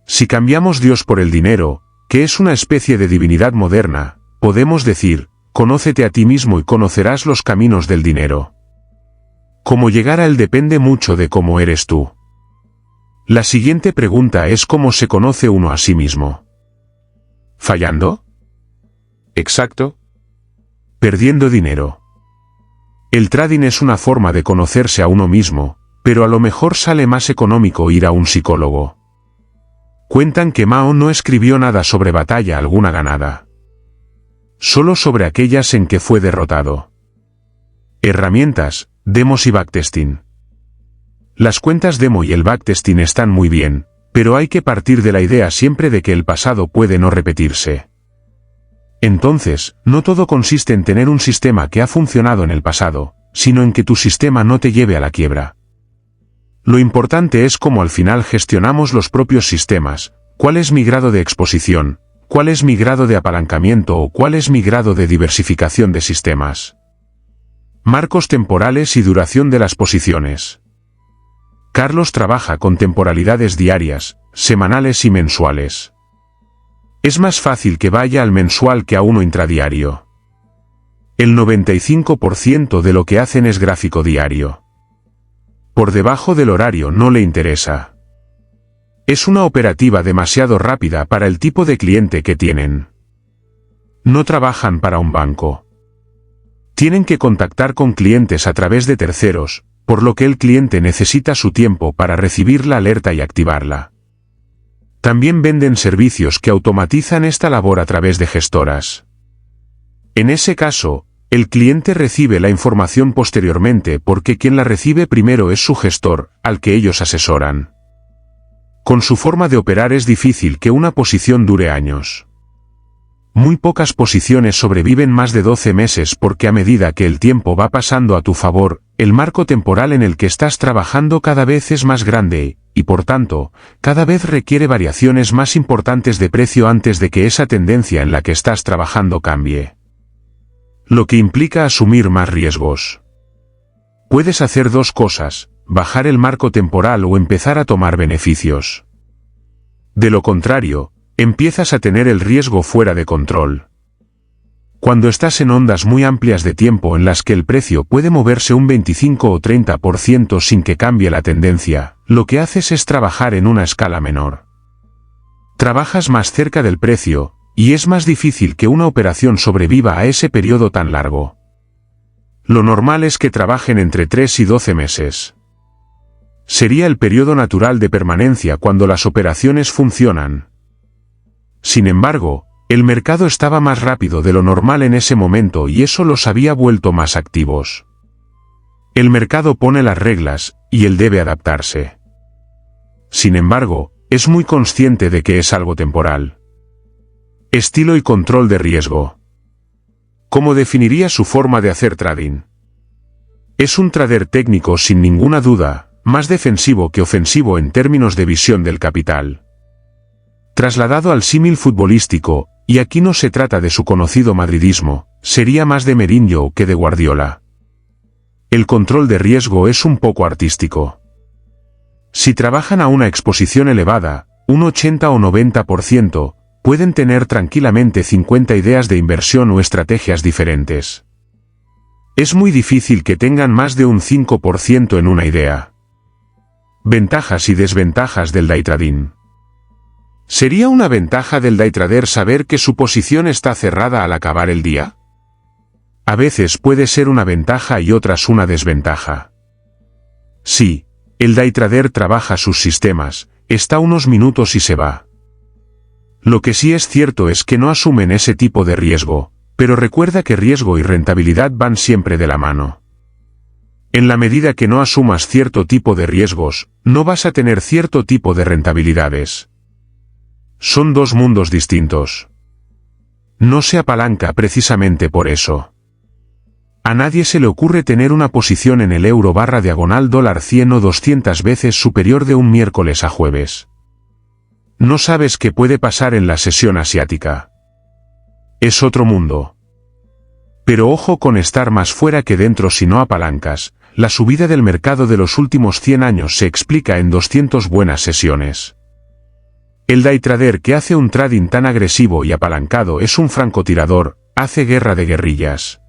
Si cambiamos Dios por el dinero, que es una especie de divinidad moderna, podemos decir, conócete a ti mismo y conocerás los caminos del dinero. Cómo llegar a él depende mucho de cómo eres tú. La siguiente pregunta es cómo se conoce uno a sí mismo. ¿Fallando? Exacto. Perdiendo dinero. El trading es una forma de conocerse a uno mismo, pero a lo mejor sale más económico ir a un psicólogo. Cuentan que Mao no escribió nada sobre batalla alguna ganada. Solo sobre aquellas en que fue derrotado. Herramientas, demos y backtesting. Las cuentas demo y el backtesting están muy bien, pero hay que partir de la idea siempre de que el pasado puede no repetirse. Entonces, no todo consiste en tener un sistema que ha funcionado en el pasado, sino en que tu sistema no te lleve a la quiebra. Lo importante es cómo al final gestionamos los propios sistemas, cuál es mi grado de exposición, cuál es mi grado de apalancamiento o cuál es mi grado de diversificación de sistemas. Marcos temporales y duración de las posiciones. Carlos trabaja con temporalidades diarias, semanales y mensuales. Es más fácil que vaya al mensual que a uno intradiario. El 95% de lo que hacen es gráfico diario. Por debajo del horario no le interesa. Es una operativa demasiado rápida para el tipo de cliente que tienen. No trabajan para un banco. Tienen que contactar con clientes a través de terceros, por lo que el cliente necesita su tiempo para recibir la alerta y activarla. También venden servicios que automatizan esta labor a través de gestoras. En ese caso, el cliente recibe la información posteriormente porque quien la recibe primero es su gestor, al que ellos asesoran. Con su forma de operar es difícil que una posición dure años. Muy pocas posiciones sobreviven más de 12 meses porque a medida que el tiempo va pasando a tu favor, el marco temporal en el que estás trabajando cada vez es más grande, y por tanto, cada vez requiere variaciones más importantes de precio antes de que esa tendencia en la que estás trabajando cambie. Lo que implica asumir más riesgos. Puedes hacer dos cosas, bajar el marco temporal o empezar a tomar beneficios. De lo contrario, empiezas a tener el riesgo fuera de control. Cuando estás en ondas muy amplias de tiempo en las que el precio puede moverse un 25 o 30% sin que cambie la tendencia, lo que haces es trabajar en una escala menor. Trabajas más cerca del precio, y es más difícil que una operación sobreviva a ese periodo tan largo. Lo normal es que trabajen entre 3 y 12 meses. Sería el periodo natural de permanencia cuando las operaciones funcionan. Sin embargo, el mercado estaba más rápido de lo normal en ese momento y eso los había vuelto más activos. El mercado pone las reglas, y él debe adaptarse. Sin embargo, es muy consciente de que es algo temporal. Estilo y control de riesgo. ¿Cómo definiría su forma de hacer trading? Es un trader técnico sin ninguna duda, más defensivo que ofensivo en términos de visión del capital. Trasladado al símil futbolístico, y aquí no se trata de su conocido madridismo, sería más de Mourinho que de Guardiola. El control de riesgo es un poco artístico. Si trabajan a una exposición elevada, un 80 o 90%, pueden tener tranquilamente 50 ideas de inversión o estrategias diferentes. Es muy difícil que tengan más de un 5% en una idea. Ventajas y desventajas del day trading. ¿Sería una ventaja del day trader saber que su posición está cerrada al acabar el día? A veces puede ser una ventaja y otras una desventaja. Sí, el day trader trabaja sus sistemas, está unos minutos y se va. Lo que sí es cierto es que no asumen ese tipo de riesgo, pero recuerda que riesgo y rentabilidad van siempre de la mano. En la medida que no asumas cierto tipo de riesgos, no vas a tener cierto tipo de rentabilidades. Son dos mundos distintos. No se apalanca precisamente por eso. A nadie se le ocurre tener una posición en el euro/diagonal $100 o 200 veces superior de un miércoles a jueves. No sabes qué puede pasar en la sesión asiática. Es otro mundo. Pero ojo con estar más fuera que dentro si no apalancas. La subida del mercado de los últimos 100 años se explica en 200 buenas sesiones. El day trader que hace un trading tan agresivo y apalancado es un francotirador, hace guerra de guerrillas.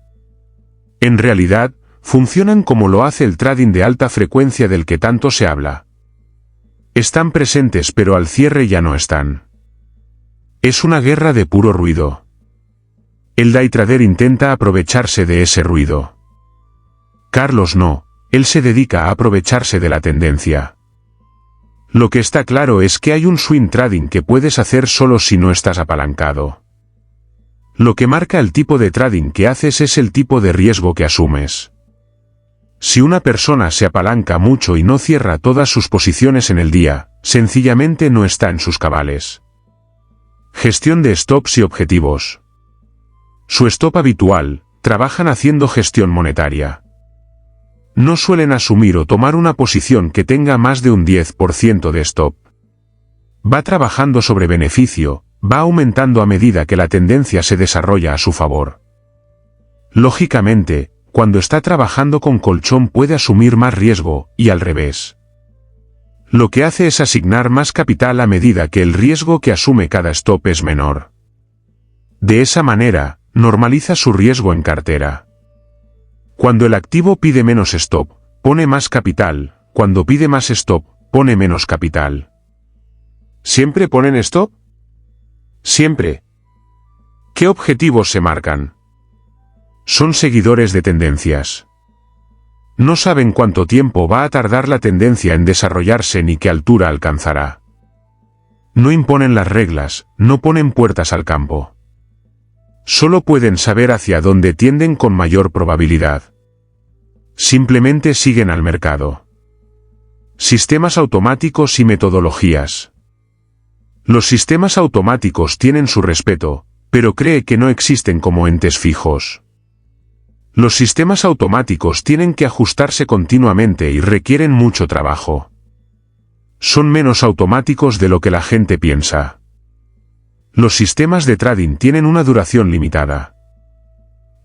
En realidad, funcionan como lo hace el trading de alta frecuencia del que tanto se habla. Están presentes pero al cierre ya no están. Es una guerra de puro ruido. El day trader intenta aprovecharse de ese ruido. Carlos no, él se dedica a aprovecharse de la tendencia. Lo que está claro es que hay un swing trading que puedes hacer solo si no estás apalancado. Lo que marca el tipo de trading que haces es el tipo de riesgo que asumes. Si una persona se apalanca mucho y no cierra todas sus posiciones en el día, sencillamente no está en sus cabales. Gestión de stops y objetivos. Su stop habitual, trabajan haciendo gestión monetaria. No suelen asumir o tomar una posición que tenga más de un 10% de stop. Va trabajando sobre beneficio, va aumentando a medida que la tendencia se desarrolla a su favor. Lógicamente, cuando está trabajando con colchón puede asumir más riesgo, y al revés. lo que hace es asignar más capital a medida que el riesgo que asume cada stop es menor. De esa manera, normaliza su riesgo en cartera. Cuando el activo pide menos stop, pone más capital; cuando pide más stop, pone menos capital. ¿Siempre ponen stop? Siempre. ¿Qué objetivos se marcan? Son seguidores de tendencias. No saben cuánto tiempo va a tardar la tendencia en desarrollarse ni qué altura alcanzará. No imponen las reglas, no ponen puertas al campo. Solo pueden saber hacia dónde tienden con mayor probabilidad. Simplemente siguen al mercado. Sistemas automáticos y metodologías. Los sistemas automáticos tienen su respeto, pero cree que no existen como entes fijos. Los sistemas automáticos tienen que ajustarse continuamente y requieren mucho trabajo. Son menos automáticos de lo que la gente piensa. Los sistemas de trading tienen una duración limitada.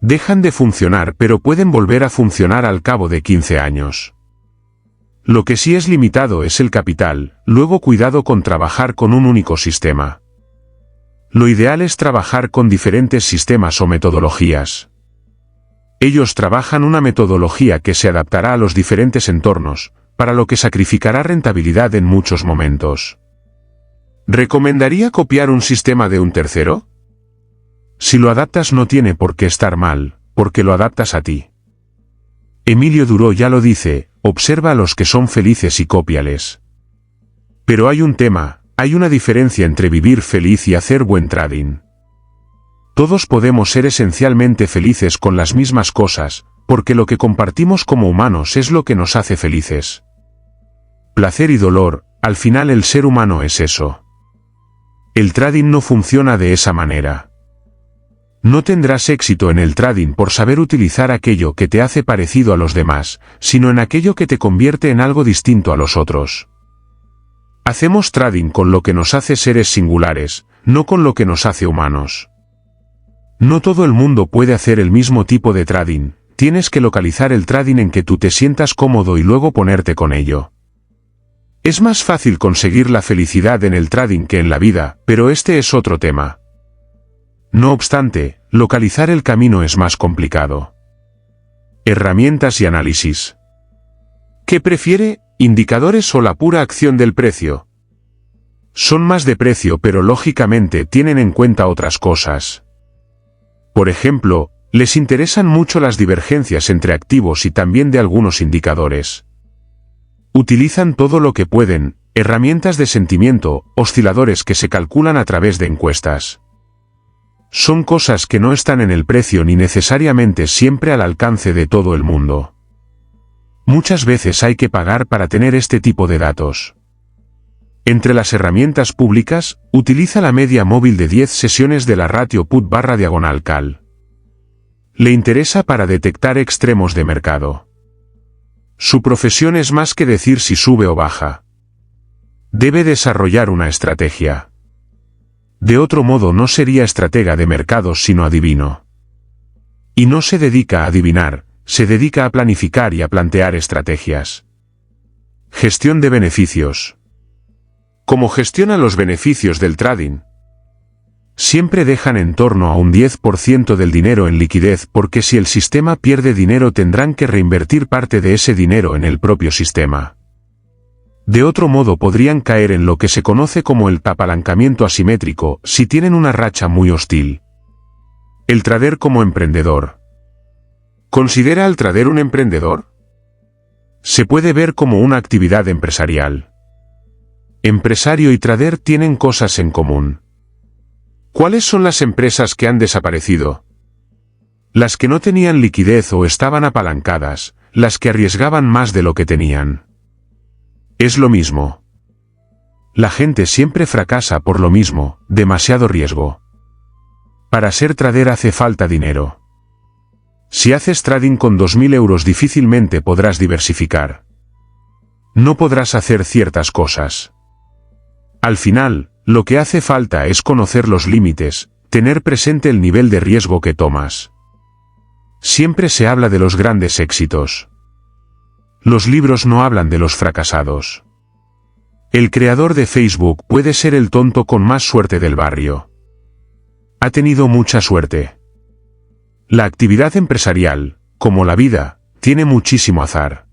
Dejan de funcionar, pero pueden volver a funcionar al cabo de 15 años. Lo que sí es limitado es el capital, luego cuidado con trabajar con un único sistema. Lo ideal es trabajar con diferentes sistemas o metodologías. Ellos trabajan una metodología que se adaptará a los diferentes entornos, para lo que sacrificará rentabilidad en muchos momentos. ¿Recomendaría copiar un sistema de un tercero? Si lo adaptas no tiene por qué estar mal, porque lo adaptas a ti. Emilio Duro ya lo dice: observa a los que son felices y cópiales. Pero hay un tema, hay una diferencia entre vivir feliz y hacer buen trading. Todos podemos ser esencialmente felices con las mismas cosas, porque lo que compartimos como humanos es lo que nos hace felices. Placer y dolor, al final el ser humano es eso. El trading no funciona de esa manera. No tendrás éxito en el trading por saber utilizar aquello que te hace parecido a los demás, sino en aquello que te convierte en algo distinto a los otros. Hacemos trading con lo que nos hace seres singulares, no con lo que nos hace humanos. No todo el mundo puede hacer el mismo tipo de trading, tienes que localizar el trading en que tú te sientas cómodo y luego ponerte con ello. Es más fácil conseguir la felicidad en el trading que en la vida, pero este es otro tema. No obstante, localizar el camino es más complicado. Herramientas y análisis. ¿Qué prefiere, indicadores o la pura acción del precio? Son más de precio, pero lógicamente tienen en cuenta otras cosas. Por ejemplo, les interesan mucho las divergencias entre activos y también de algunos indicadores. Utilizan todo lo que pueden, herramientas de sentimiento, osciladores que se calculan a través de encuestas. Son cosas que no están en el precio ni necesariamente siempre al alcance de todo el mundo. Muchas veces hay que pagar para tener este tipo de datos. Entre las herramientas públicas, utiliza la media móvil de 10 sesiones de la ratio put/diagonal-cal. Le interesa para detectar extremos de mercado. Su profesión es más que decir si sube o baja. Debe desarrollar una estrategia. De otro modo no sería estratega de mercados sino adivino. Y no se dedica a adivinar, se dedica a planificar y a plantear estrategias. Gestión de beneficios. ¿Cómo gestiona los beneficios del trading? Siempre dejan en torno a un 10% del dinero en liquidez porque si el sistema pierde dinero tendrán que reinvertir parte de ese dinero en el propio sistema. De otro modo podrían caer en lo que se conoce como el apalancamiento asimétrico si tienen una racha muy hostil. El trader como emprendedor. ¿Considera al trader un emprendedor? Se puede ver como una actividad empresarial. Empresario y trader tienen cosas en común. ¿Cuáles son las empresas que han desaparecido? Las que no tenían liquidez o estaban apalancadas, las que arriesgaban más de lo que tenían. Es lo mismo. La gente siempre fracasa por lo mismo, demasiado riesgo. Para ser trader hace falta dinero. Si haces trading con 2.000 euros difícilmente podrás diversificar. No podrás hacer ciertas cosas. Al final, lo que hace falta es conocer los límites, tener presente el nivel de riesgo que tomas. Siempre se habla de los grandes éxitos. Los libros no hablan de los fracasados. El creador de Facebook puede ser el tonto con más suerte del barrio. Ha tenido mucha suerte. La actividad empresarial, como la vida, tiene muchísimo azar.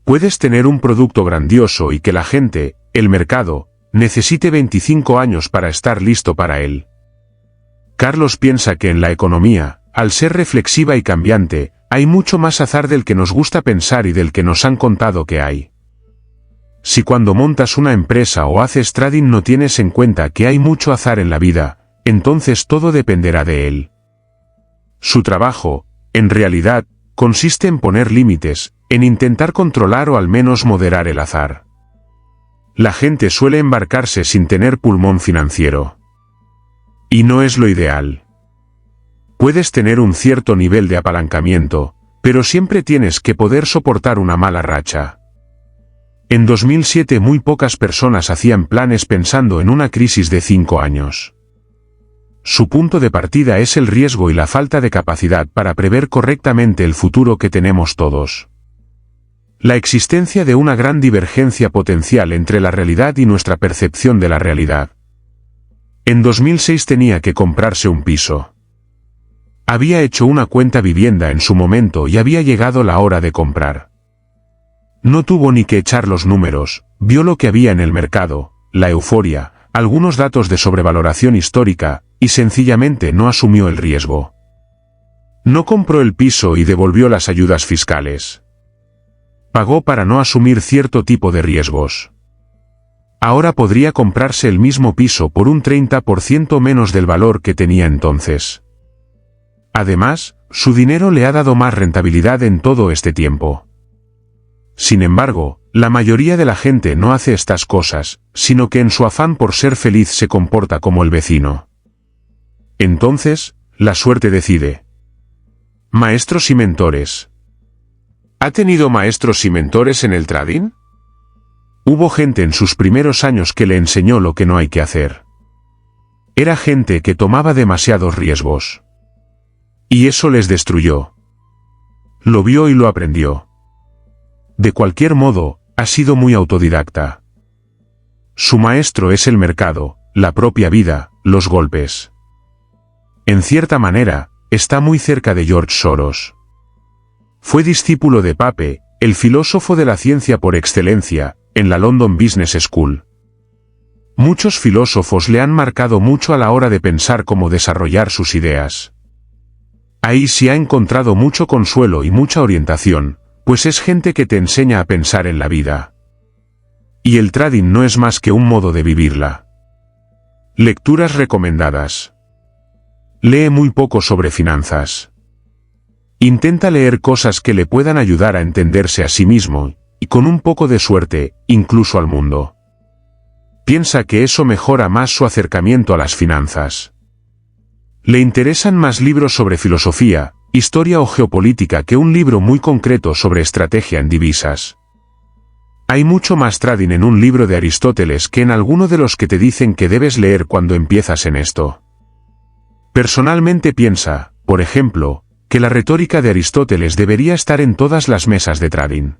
Puedes tener un producto grandioso y que la gente, el mercado, necesite 25 años para estar listo para él. Carlos piensa que en la economía, al ser reflexiva y cambiante, hay mucho más azar del que nos gusta pensar y del que nos han contado que hay. Si cuando montas una empresa o haces trading no tienes en cuenta que hay mucho azar en la vida, entonces todo dependerá de él. Su trabajo, en realidad, consiste en poner límites, en intentar controlar o al menos moderar el azar. La gente suele embarcarse sin tener pulmón financiero. Y no es lo ideal. Puedes tener un cierto nivel de apalancamiento, pero siempre tienes que poder soportar una mala racha. En 2007 muy pocas personas hacían planes pensando en una crisis de 5 años. Su punto de partida es el riesgo y la falta de capacidad para prever correctamente el futuro que tenemos todos. La existencia de una gran divergencia potencial entre la realidad y nuestra percepción de la realidad. En 2006 tenía que comprarse un piso. Había hecho una cuenta vivienda en su momento y había llegado la hora de comprar. No tuvo ni que echar los números, vio lo que había en el mercado, la euforia, algunos datos de sobrevaloración histórica, y sencillamente no asumió el riesgo. No compró el piso y devolvió las ayudas fiscales. Pagó para no asumir cierto tipo de riesgos. Ahora podría comprarse el mismo piso por un 30% menos del valor que tenía entonces. Además, su dinero le ha dado más rentabilidad en todo este tiempo. Sin embargo, la mayoría de la gente no hace estas cosas, sino que en su afán por ser feliz se comporta como el vecino. Entonces, la suerte decide. Maestros y mentores. ¿Ha tenido maestros y mentores en el trading? Hubo gente en sus primeros años que le enseñó lo que no hay que hacer. Era gente que tomaba demasiados riesgos. Y eso les destruyó. Lo vio y lo aprendió. De cualquier modo, ha sido muy autodidacta. Su maestro es el mercado, la propia vida, los golpes. En cierta manera, está muy cerca de George Soros. Fue discípulo de Pape, el filósofo de la ciencia por excelencia, en la London Business School. Muchos filósofos le han marcado mucho a la hora de pensar cómo desarrollar sus ideas. Ahí sí ha encontrado mucho consuelo y mucha orientación, pues es gente que te enseña a pensar en la vida. Y el trading no es más que un modo de vivirla. Lecturas recomendadas. Lee muy poco sobre finanzas. Intenta leer cosas que le puedan ayudar a entenderse a sí mismo, y con un poco de suerte, incluso al mundo. Piensa que eso mejora más su acercamiento a las finanzas. Le interesan más libros sobre filosofía, historia o geopolítica que un libro muy concreto sobre estrategia en divisas. Hay mucho más trading en un libro de Aristóteles que en alguno de los que te dicen que debes leer cuando empiezas en esto. Personalmente piensa, por ejemplo, que la retórica de Aristóteles debería estar en todas las mesas de trading.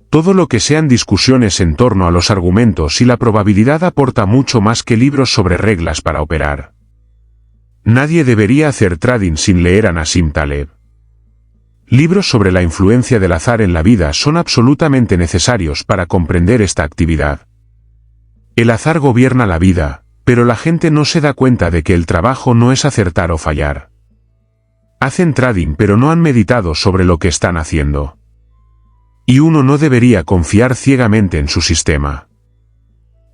Todo lo que sean discusiones en torno a los argumentos y la probabilidad aporta mucho más que libros sobre reglas para operar. Nadie debería hacer trading sin leer a Nassim Taleb. Libros sobre la influencia del azar en la vida son absolutamente necesarios para comprender esta actividad. El azar gobierna la vida, pero la gente no se da cuenta de que el trabajo no es acertar o fallar. Hacen trading pero no han meditado sobre lo que están haciendo. Y uno no debería confiar ciegamente en su sistema.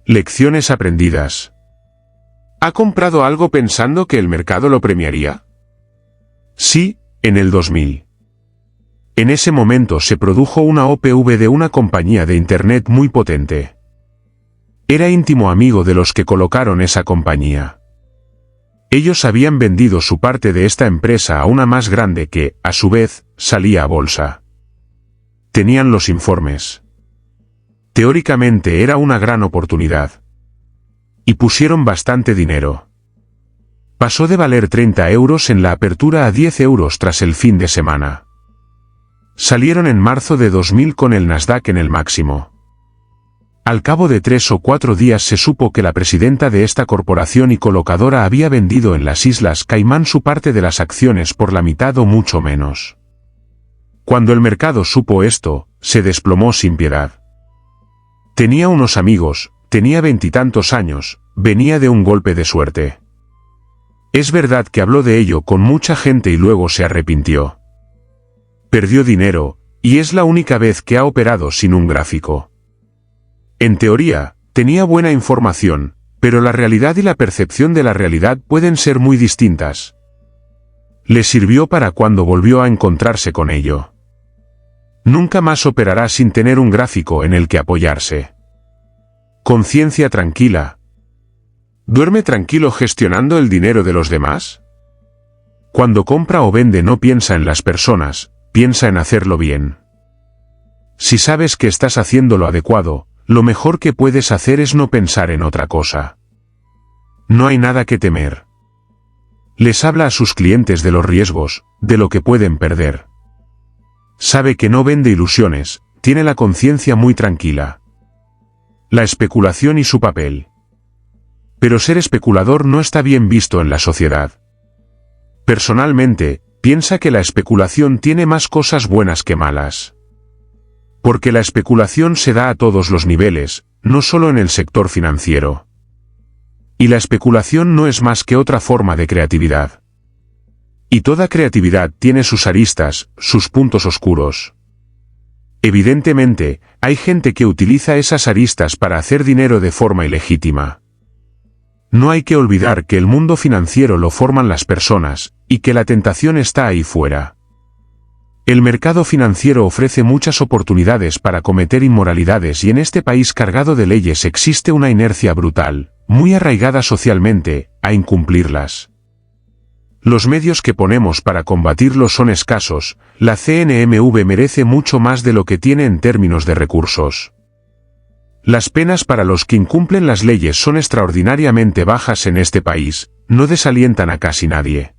Lecciones aprendidas. ¿Ha comprado algo pensando que el mercado lo premiaría? Sí, en el 2000. En ese momento se produjo una OPV de una compañía de Internet muy potente. Era íntimo amigo de los que colocaron esa compañía. Ellos habían vendido su parte de esta empresa a una más grande que, a su vez, salía a bolsa. Tenían los informes. Teóricamente era una gran oportunidad. Y pusieron bastante dinero. Pasó de valer 30 euros en la apertura a 10 euros tras el fin de semana. Salieron en marzo de 2000 con el Nasdaq en el máximo. Al cabo de 3 o 4 días se supo que la presidenta de esta corporación y colocadora había vendido en las Islas Caimán su parte de las acciones por la mitad o mucho menos. Cuando el mercado supo esto, se desplomó sin piedad. Tenía unos amigos, tenía 20 y tantos años, venía de un golpe de suerte. Es verdad que habló de ello con mucha gente y luego se arrepintió. Perdió dinero, y es la única vez que ha operado sin un gráfico. En teoría, tenía buena información, pero la realidad y la percepción de la realidad pueden ser muy distintas. Le sirvió para cuando volvió a encontrarse con ello. Nunca más operará sin tener un gráfico en el que apoyarse. Conciencia tranquila. ¿Duerme tranquilo gestionando el dinero de los demás? Cuando compra o vende no piensa en las personas, piensa en hacerlo bien. Si sabes que estás haciendo lo adecuado, lo mejor que puedes hacer es no pensar en otra cosa. No hay nada que temer. Les habla a sus clientes de los riesgos, de lo que pueden perder. Sabe que no vende ilusiones, tiene la conciencia muy tranquila. La especulación y su papel. Pero ser especulador no está bien visto en la sociedad. Personalmente, piensa que la especulación tiene más cosas buenas que malas. Porque la especulación se da a todos los niveles, no solo en el sector financiero. Y la especulación no es más que otra forma de creatividad. Y toda creatividad tiene sus aristas, sus puntos oscuros. Evidentemente, hay gente que utiliza esas aristas para hacer dinero de forma ilegítima. No hay que olvidar que el mundo financiero lo forman las personas, y que la tentación está ahí fuera. El mercado financiero ofrece muchas oportunidades para cometer inmoralidades y en este país cargado de leyes existe una inercia brutal, muy arraigada socialmente, a incumplirlas. Los medios que ponemos para combatirlo son escasos, la CNMV merece mucho más de lo que tiene en términos de recursos. Las penas para los que incumplen las leyes son extraordinariamente bajas en este país, no desalientan a casi nadie.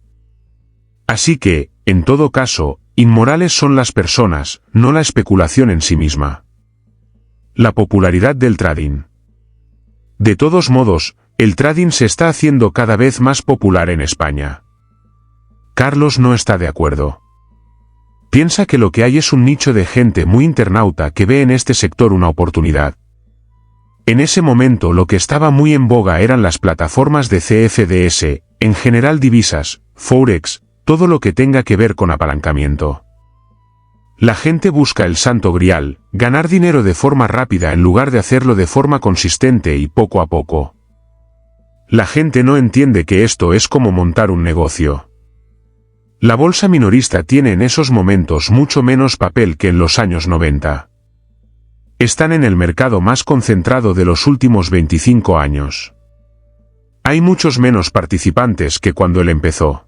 Así que, en todo caso, inmorales son las personas, no la especulación en sí misma. La popularidad del trading. De todos modos, el trading se está haciendo cada vez más popular en España. Carlos no está de acuerdo. Piensa que lo que hay es un nicho de gente muy internauta que ve en este sector una oportunidad. En ese momento lo que estaba muy en boga eran las plataformas de CFDs, en general divisas, forex, todo lo que tenga que ver con apalancamiento. La gente busca el santo grial, ganar dinero de forma rápida en lugar de hacerlo de forma consistente y poco a poco. La gente no entiende que esto es como montar un negocio. La bolsa minorista tiene en esos momentos mucho menos papel que en los años 90. Están en el mercado más concentrado de los últimos 25 años. Hay muchos menos participantes que cuando él empezó.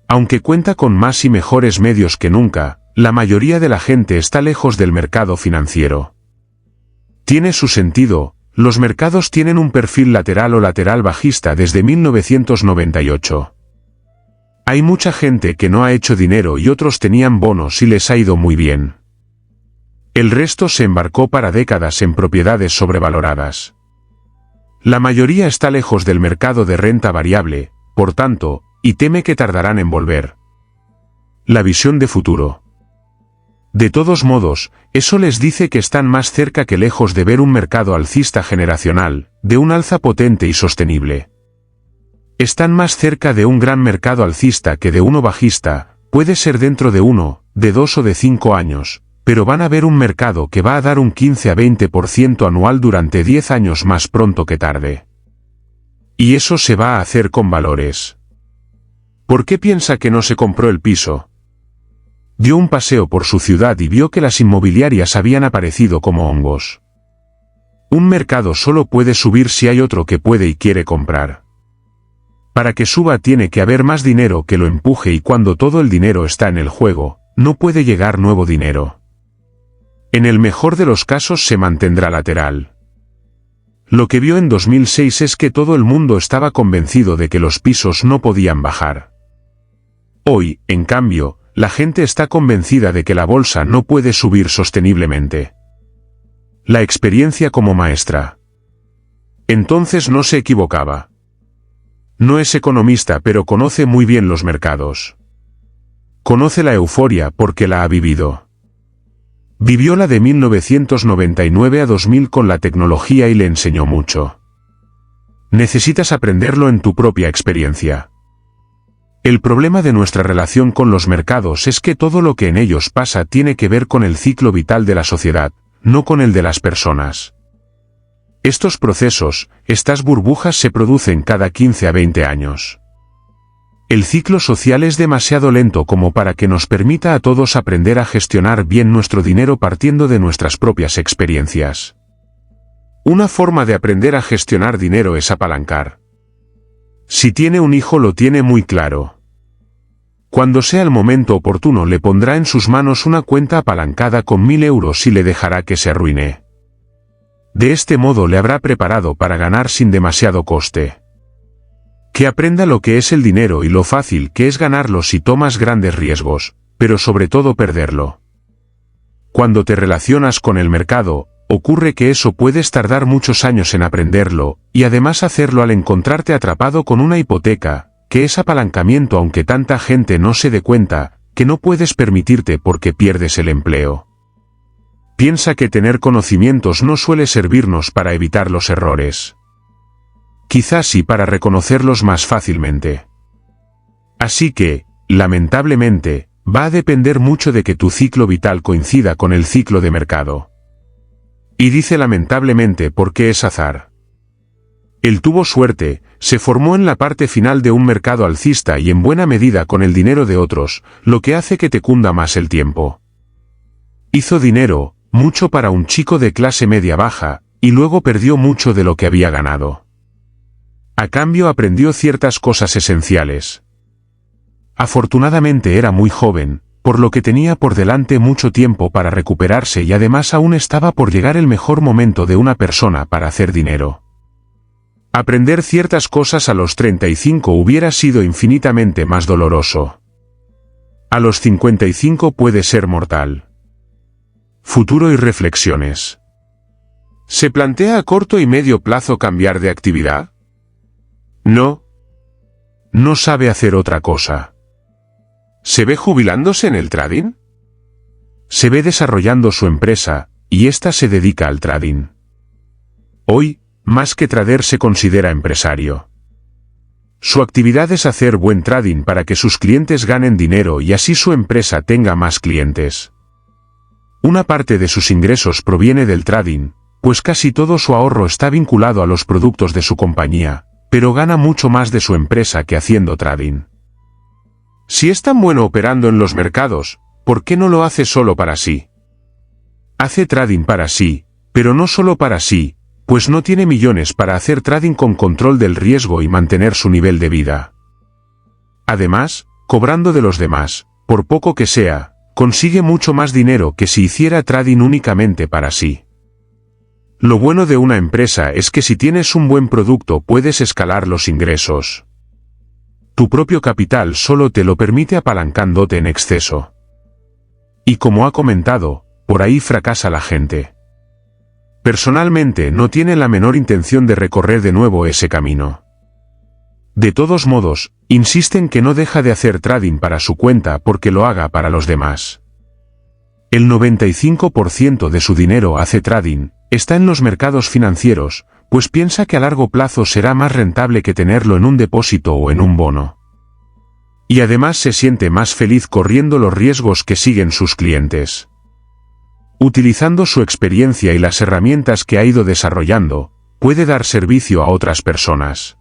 Aunque cuenta con más y mejores medios que nunca, la mayoría de la gente está lejos del mercado financiero. Tiene su sentido, los mercados tienen un perfil lateral o lateral bajista desde 1998. Hay mucha gente que no ha hecho dinero y otros tenían bonos y les ha ido muy bien. El resto se embarcó para décadas en propiedades sobrevaloradas. La mayoría está lejos del mercado de renta variable, por tanto, y teme que tardarán en volver. La visión de futuro. De todos modos, eso les dice que están más cerca que lejos de ver un mercado alcista generacional, de un alza potente y sostenible. Están más cerca de un gran mercado alcista que de uno bajista, puede ser dentro de 1, de 2 o de 5 años, pero van a ver un mercado que va a dar un 15 a 20% anual durante 10 años más pronto que tarde. Y eso se va a hacer con valores. ¿Por qué piensa que no se compró el piso? Dio un paseo por su ciudad y vio que las inmobiliarias habían aparecido como hongos. Un mercado solo puede subir si hay otro que puede y quiere comprar. Para que suba tiene que haber más dinero que lo empuje y cuando todo el dinero está en el juego, no puede llegar nuevo dinero. En el mejor de los casos se mantendrá lateral. Lo que vio en 2006 es que todo el mundo estaba convencido de que los pisos no podían bajar. Hoy, en cambio, la gente está convencida de que la bolsa no puede subir sosteniblemente. la experiencia como maestra. Entonces no se equivocaba. No es economista, pero conoce muy bien los mercados. Conoce la euforia porque la ha vivido. Vivió la de 1999 a 2000 con la tecnología y le enseñó mucho. Necesitas aprenderlo en tu propia experiencia. El problema de nuestra relación con los mercados es que todo lo que en ellos pasa tiene que ver con el ciclo vital de la sociedad, no con el de las personas. Estos procesos, estas burbujas se producen cada 15 a 20 años. El ciclo social es demasiado lento como para que nos permita a todos aprender a gestionar bien nuestro dinero partiendo de nuestras propias experiencias. Una forma de aprender a gestionar dinero es apalancar. Si tiene un hijo lo tiene muy claro. Cuando sea el momento oportuno le pondrá en sus manos una cuenta apalancada con 1000 euros y le dejará que se arruine. De este modo le habrá preparado para ganar sin demasiado coste. Que aprenda lo que es el dinero y lo fácil que es ganarlo si tomas grandes riesgos, pero sobre todo perderlo. Cuando te relacionas con el mercado, ocurre que eso puedes tardar muchos años en aprenderlo, y además hacerlo al encontrarte atrapado con una hipoteca, que es apalancamiento aunque tanta gente no se dé cuenta, que no puedes permitirte porque pierdes el empleo. Piensa que tener conocimientos no suele servirnos para evitar los errores. Quizás sí para reconocerlos más fácilmente. Así que, lamentablemente, va a depender mucho de que tu ciclo vital coincida con el ciclo de mercado. Y dice lamentablemente porque es azar. Él tuvo suerte, se formó en la parte final de un mercado alcista y en buena medida con el dinero de otros, lo que hace que te cunda más el tiempo. Hizo dinero, mucho para un chico de clase media baja, y luego perdió mucho de lo que había ganado. A cambio aprendió ciertas cosas esenciales. Afortunadamente era muy joven, por lo que tenía por delante mucho tiempo para recuperarse y además aún estaba por llegar el mejor momento de una persona para hacer dinero. Aprender ciertas cosas a los 35 hubiera sido infinitamente más doloroso. A los 55 puede ser mortal. Futuro y reflexiones. ¿Se plantea a corto y medio plazo cambiar de actividad? No. No sabe hacer otra cosa. ¿Se ve jubilándose en el trading? Se ve desarrollando su empresa, y ésta se dedica al trading. Hoy, más que trader se considera empresario. Su actividad es hacer buen trading para que sus clientes ganen dinero y así su empresa tenga más clientes. Una parte de sus ingresos proviene del trading, pues casi todo su ahorro está vinculado a los productos de su compañía, pero gana mucho más de su empresa que haciendo trading. Si es tan bueno operando en los mercados, ¿por qué no lo hace solo para sí? Hace trading para sí, pero no solo para sí, pues no tiene millones para hacer trading con control del riesgo y mantener su nivel de vida. Además, cobrando de los demás, por poco que sea, consigue mucho más dinero que si hiciera trading únicamente para sí. Lo bueno de una empresa es que si tienes un buen producto puedes escalar los ingresos. Tu propio capital solo te lo permite apalancándote en exceso. Y como ha comentado, por ahí fracasa la gente. Personalmente no tiene la menor intención de recorrer de nuevo ese camino. De todos modos, insisten que no deja de hacer trading para su cuenta porque lo haga para los demás. El 95% de su dinero hace trading, está en los mercados financieros, pues piensa que a largo plazo será más rentable que tenerlo en un depósito o en un bono. Y además se siente más feliz corriendo los riesgos que siguen sus clientes. Utilizando su experiencia y las herramientas que ha ido desarrollando, puede dar servicio a otras personas.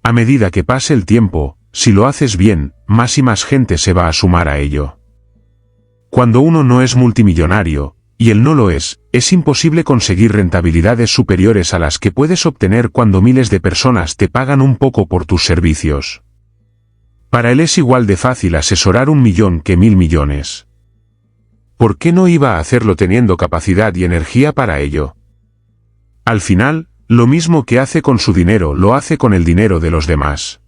A medida que pase el tiempo, si lo haces bien, más y más gente se va a sumar a ello. Cuando uno no es multimillonario, y él no lo es imposible conseguir rentabilidades superiores a las que puedes obtener cuando miles de personas te pagan un poco por tus servicios. Para él es igual de fácil asesorar 1 millón que 1000 millones. ¿Por qué no iba a hacerlo teniendo capacidad y energía para ello? Al final, lo mismo que hace con su dinero lo hace con el dinero de los demás.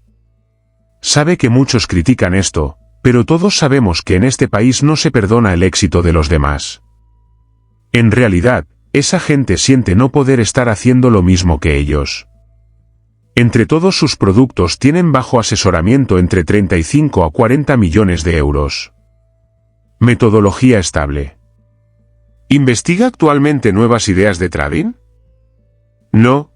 Sabe que muchos critican esto, pero todos sabemos que en este país no se perdona el éxito de los demás. En realidad, esa gente siente no poder estar haciendo lo mismo que ellos. Entre todos sus productos tienen bajo asesoramiento entre 35 a 40 millones de euros. Metodología estable. ¿Investiga actualmente nuevas ideas de trading? No.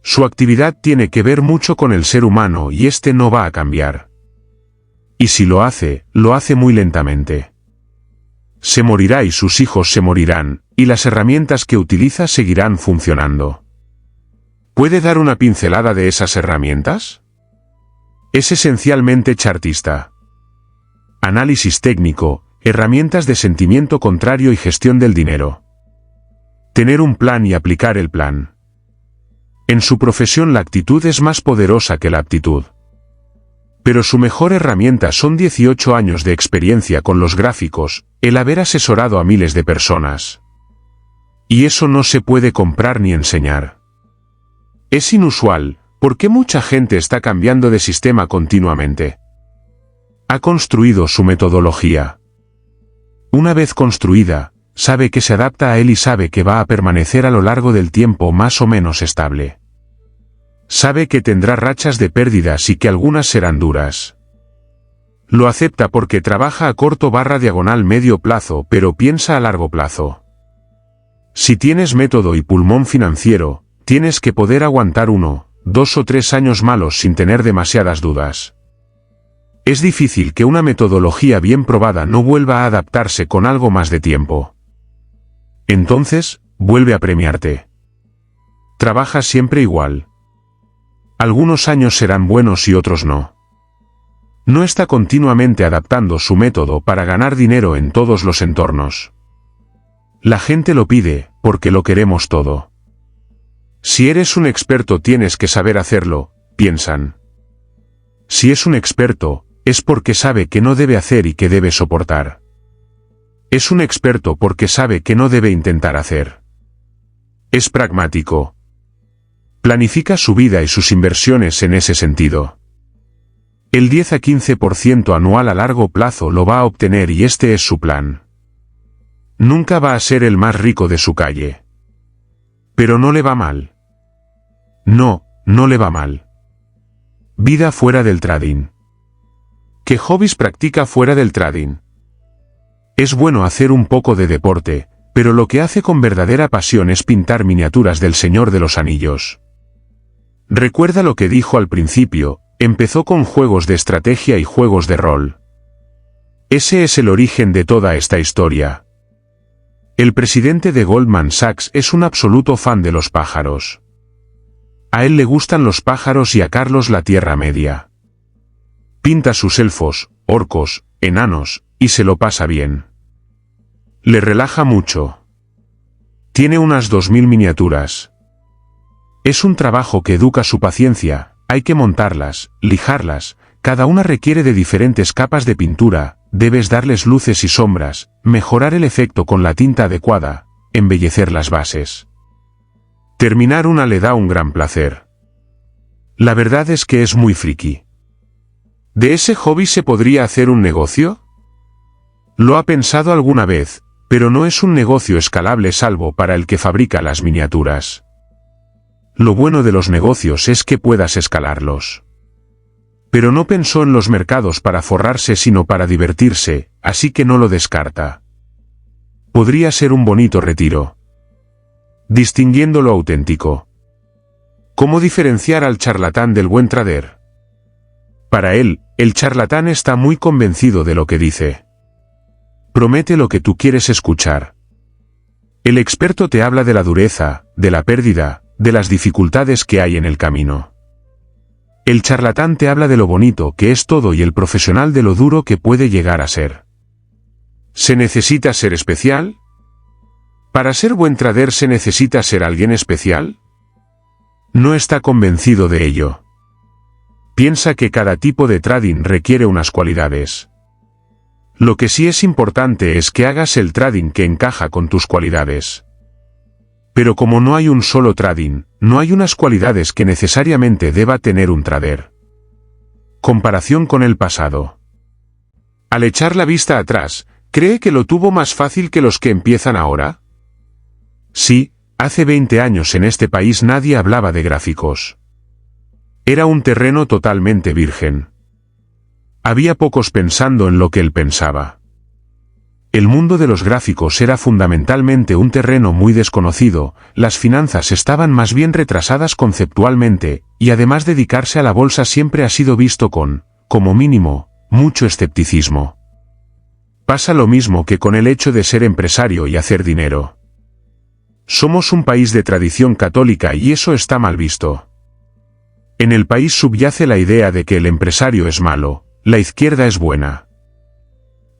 Su actividad tiene que ver mucho con el ser humano y este no va a cambiar. Y si lo hace muy lentamente. Se morirá y sus hijos se morirán, y las herramientas que utiliza seguirán funcionando. ¿Puede dar una pincelada de esas herramientas? Es esencialmente chartista. Análisis técnico, herramientas de sentimiento contrario y gestión del dinero. Tener un plan y aplicar el plan. En su profesión la actitud es más poderosa que la aptitud. Pero su mejor herramienta son 18 años de experiencia con los gráficos, el haber asesorado a miles de personas. Y eso no se puede comprar ni enseñar. Es inusual, porque mucha gente está cambiando de sistema continuamente. Ha construido su metodología. Una vez construida, sabe que se adapta a él y sabe que va a permanecer a lo largo del tiempo más o menos estable. Sabe que tendrá rachas de pérdidas y que algunas serán duras. Lo acepta porque trabaja a corto/diagonal medio plazo, pero piensa a largo plazo. Si tienes método y pulmón financiero, tienes que poder aguantar 1, 2 o 3 años malos sin tener demasiadas dudas. Es difícil que una metodología bien probada no vuelva a adaptarse con algo más de tiempo. Entonces, vuelve a premiarte. Trabaja siempre igual. Algunos años serán buenos y otros no. No está continuamente adaptando su método para ganar dinero en todos los entornos. La gente lo pide, porque lo queremos todo. Si eres un experto tienes que saber hacerlo, piensan. Si es un experto, es porque sabe que no debe hacer y que debe soportar. Es un experto porque sabe que no debe intentar hacer. Es pragmático. Planifica su vida y sus inversiones en ese sentido. El 10 a 15% anual a largo plazo lo va a obtener y este es su plan. Nunca va a ser el más rico de su calle. Pero no le va mal. No le va mal. Vida fuera del trading. ¿Qué hobbies practica fuera del trading? Es bueno hacer un poco de deporte, pero lo que hace con verdadera pasión es pintar miniaturas del Señor de los Anillos. Recuerda lo que dijo al principio, empezó con juegos de estrategia y juegos de rol. Ese es el origen de toda esta historia. El presidente de Goldman Sachs es un absoluto fan de los pájaros. A él le gustan los pájaros y a Carlos la Tierra Media. Pinta sus elfos, orcos, enanos, y se lo pasa bien. Le relaja mucho. Tiene unas 2000 miniaturas. Es un trabajo que educa su paciencia, hay que montarlas, lijarlas, cada una requiere de diferentes capas de pintura, debes darles luces y sombras, mejorar el efecto con la tinta adecuada, embellecer las bases. Terminar una le da un gran placer. La verdad es que es muy friki. ¿De ese hobby se podría hacer un negocio? Lo ha pensado alguna vez, pero no es un negocio escalable salvo para el que fabrica las miniaturas. Lo bueno de los negocios es que puedas escalarlos. Pero no pensó en los mercados para forrarse sino para divertirse, así que no lo descarta. Podría ser un bonito retiro. Distinguiendo lo auténtico. ¿Cómo diferenciar al charlatán del buen trader? Para él, el charlatán está muy convencido de lo que dice. Promete lo que tú quieres escuchar. El experto te habla de la dureza, de la pérdida, de las dificultades que hay en el camino. El charlatán te habla de lo bonito que es todo y el profesional de lo duro que puede llegar a ser. ¿Se necesita ser especial? ¿Para ser buen trader se necesita ser alguien especial? No está convencido de ello. Piensa que cada tipo de trading requiere unas cualidades. Lo que sí es importante es que hagas el trading que encaja con tus cualidades. Pero como no hay un solo trading, no hay unas cualidades que necesariamente deba tener un trader. Comparación con el pasado. Al echar la vista atrás, ¿cree que lo tuvo más fácil que los que empiezan ahora? Sí, hace 20 años en este país nadie hablaba de gráficos. Era un terreno totalmente virgen. Había pocos pensando en lo que él pensaba. El mundo de los gráficos era fundamentalmente un terreno muy desconocido, las finanzas estaban más bien retrasadas conceptualmente, y además dedicarse a la bolsa siempre ha sido visto con, como mínimo, mucho escepticismo. Pasa lo mismo que con el hecho de ser empresario y hacer dinero. Somos un país de tradición católica y eso está mal visto. En el país subyace la idea de que el empresario es malo, la izquierda es buena.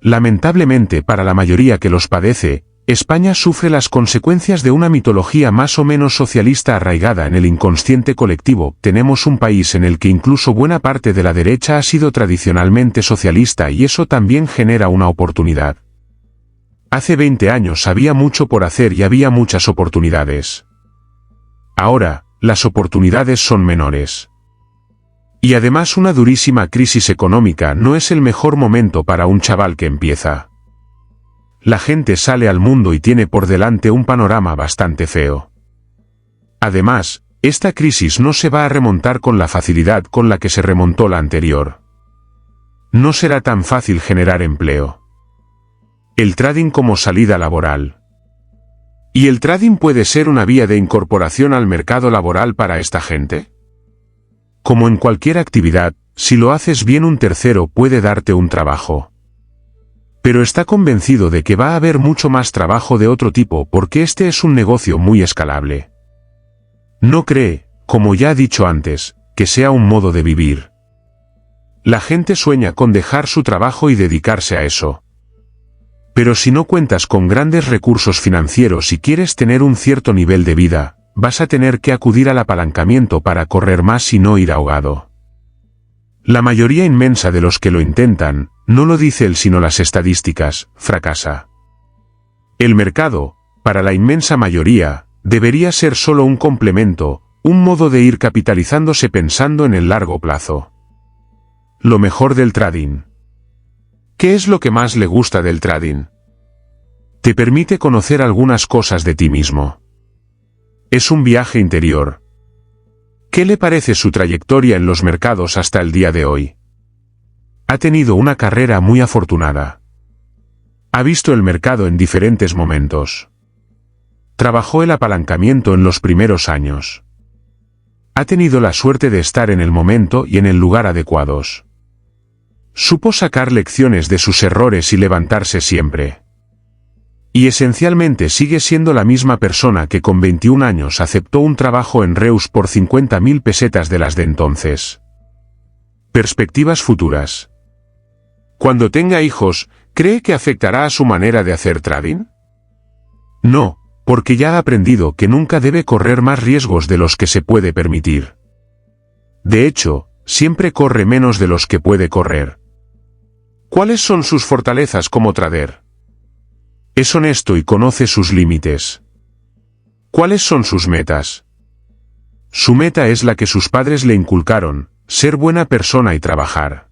Lamentablemente para la mayoría que los padece, España sufre las consecuencias de una mitología más o menos socialista arraigada en el inconsciente colectivo. Tenemos un país en el que incluso buena parte de la derecha ha sido tradicionalmente socialista y eso también genera una oportunidad. Hace 20 años había mucho por hacer y había muchas oportunidades. Ahora, las oportunidades son menores. Y además una durísima crisis económica no es el mejor momento para un chaval que empieza. La gente sale al mundo y tiene por delante un panorama bastante feo. Además, esta crisis no se va a remontar con la facilidad con la que se remontó la anterior. No será tan fácil generar empleo. El trading como salida laboral. ¿Y el trading puede ser una vía de incorporación al mercado laboral para esta gente? Como en cualquier actividad, si lo haces bien un tercero puede darte un trabajo. Pero está convencido de que va a haber mucho más trabajo de otro tipo porque este es un negocio muy escalable. No cree, como ya he dicho antes, que sea un modo de vivir. La gente sueña con dejar su trabajo y dedicarse a eso. Pero si no cuentas con grandes recursos financieros y quieres tener un cierto nivel de vida, vas a tener que acudir al apalancamiento para correr más y no ir ahogado. La mayoría inmensa de los que lo intentan, no lo dice él sino las estadísticas, fracasa. El mercado, para la inmensa mayoría, debería ser solo un complemento, un modo de ir capitalizándose pensando en el largo plazo. Lo mejor del trading. ¿Qué es lo que más le gusta del trading? Te permite conocer algunas cosas de ti mismo. Es un viaje interior. ¿Qué le parece su trayectoria en los mercados hasta el día de hoy? Ha tenido una carrera muy afortunada. Ha visto el mercado en diferentes momentos. Trabajó el apalancamiento en los primeros años. Ha tenido la suerte de estar en el momento y en el lugar adecuados. Supo sacar lecciones de sus errores y levantarse siempre. Y esencialmente sigue siendo la misma persona que con 21 años aceptó un trabajo en Reus por 50.000 pesetas de las de entonces. Perspectivas futuras. Cuando tenga hijos, ¿cree que afectará a su manera de hacer trading? No, porque ya ha aprendido que nunca debe correr más riesgos de los que se puede permitir. De hecho, siempre corre menos de los que puede correr. ¿Cuáles son sus fortalezas como trader? Es honesto y conoce sus límites. ¿Cuáles son sus metas? Su meta es la que sus padres le inculcaron, ser buena persona y trabajar.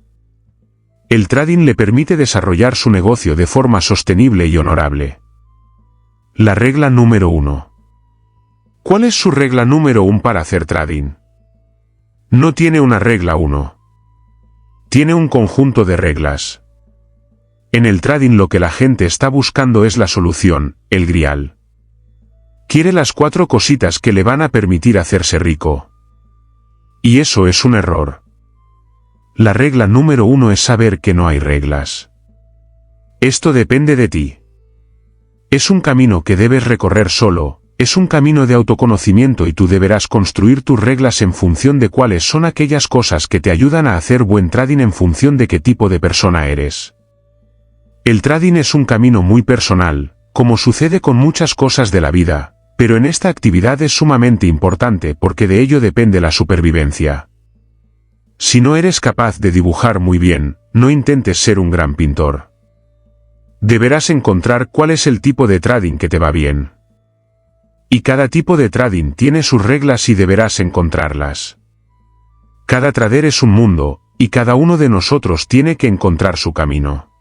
El trading le permite desarrollar su negocio de forma sostenible y honorable. La regla número 1. ¿Cuál es su regla número 1 para hacer trading? No tiene una regla 1. Tiene un conjunto de reglas. En el trading lo que la gente está buscando es la solución, el grial. Quiere las 4 cositas que le van a permitir hacerse rico. Y eso es un error. La regla número 1 es saber que no hay reglas. Esto depende de ti. Es un camino que debes recorrer solo, es un camino de autoconocimiento y tú deberás construir tus reglas en función de cuáles son aquellas cosas que te ayudan a hacer buen trading en función de qué tipo de persona eres. El trading es un camino muy personal, como sucede con muchas cosas de la vida, pero en esta actividad es sumamente importante porque de ello depende la supervivencia. Si no eres capaz de dibujar muy bien, no intentes ser un gran pintor. Deberás encontrar cuál es el tipo de trading que te va bien. Y cada tipo de trading tiene sus reglas y deberás encontrarlas. Cada trader es un mundo, y cada uno de nosotros tiene que encontrar su camino.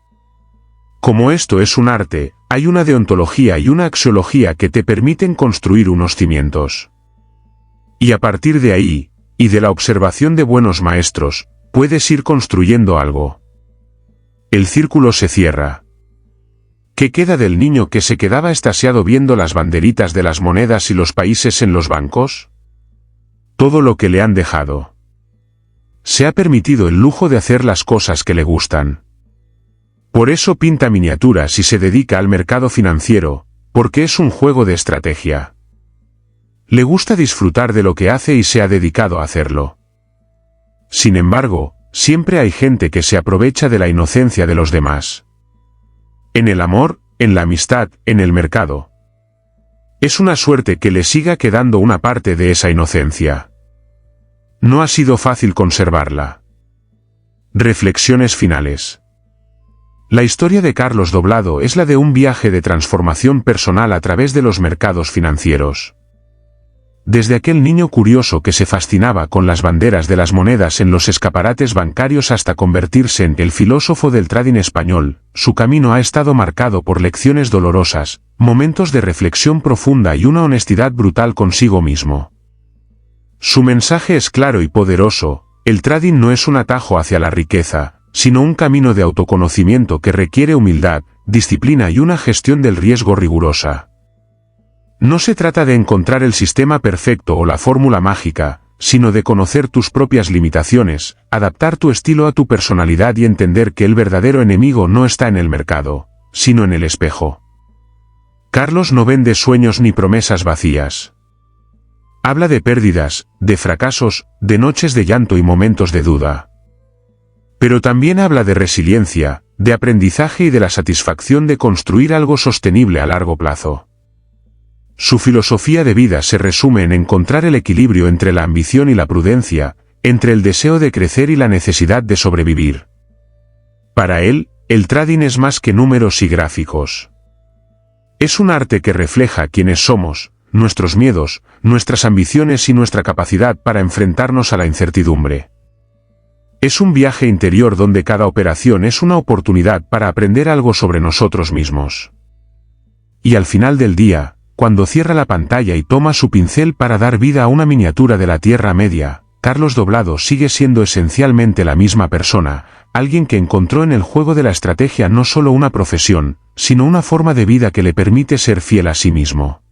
Como esto es un arte, Hay una deontología y una axiología que te permiten construir unos cimientos. Y a partir de ahí, y de la observación de buenos maestros, puedes ir construyendo algo. El círculo se cierra. ¿Qué queda del niño que se quedaba extasiado viendo las banderitas de las monedas y los países en los bancos? Todo lo que le han dejado. Se ha permitido el lujo de hacer las cosas que le gustan. Por eso pinta miniaturas y se dedica al mercado financiero, porque es un juego de estrategia. Le gusta disfrutar de lo que hace y se ha dedicado a hacerlo. Sin embargo, siempre hay gente que se aprovecha de la inocencia de los demás. En el amor, en la amistad, en el mercado. Es una suerte que le siga quedando una parte de esa inocencia. No ha sido fácil conservarla. Reflexiones finales. La historia de Carlos Doblado es la de un viaje de transformación personal a través de los mercados financieros. Desde aquel niño curioso que se fascinaba con las banderas de las monedas en los escaparates bancarios hasta convertirse en el filósofo del trading español, su camino ha estado marcado por lecciones dolorosas, momentos de reflexión profunda y una honestidad brutal consigo mismo. Su mensaje es claro y poderoso: el trading no es un atajo hacia la riqueza, sino un camino de autoconocimiento que requiere humildad, disciplina y una gestión del riesgo rigurosa. No se trata de encontrar el sistema perfecto o la fórmula mágica, sino de conocer tus propias limitaciones, adaptar tu estilo a tu personalidad y entender que el verdadero enemigo no está en el mercado, sino en el espejo. Carlos no vende sueños ni promesas vacías. Habla de pérdidas, de fracasos, de noches de llanto y momentos de duda. Pero también habla de resiliencia, de aprendizaje y de la satisfacción de construir algo sostenible a largo plazo. Su filosofía de vida se resume en encontrar el equilibrio entre la ambición y la prudencia, entre el deseo de crecer y la necesidad de sobrevivir. Para él, el trading es más que números y gráficos. Es un arte que refleja quiénes somos, nuestros miedos, nuestras ambiciones y nuestra capacidad para enfrentarnos a la incertidumbre. Es un viaje interior donde cada operación es una oportunidad para aprender algo sobre nosotros mismos. Y al final del día, cuando cierra la pantalla y toma su pincel para dar vida a una miniatura de la Tierra Media, Carlos Doblado sigue siendo esencialmente la misma persona, alguien que encontró en el juego de la estrategia no solo una profesión, sino una forma de vida que le permite ser fiel a sí mismo.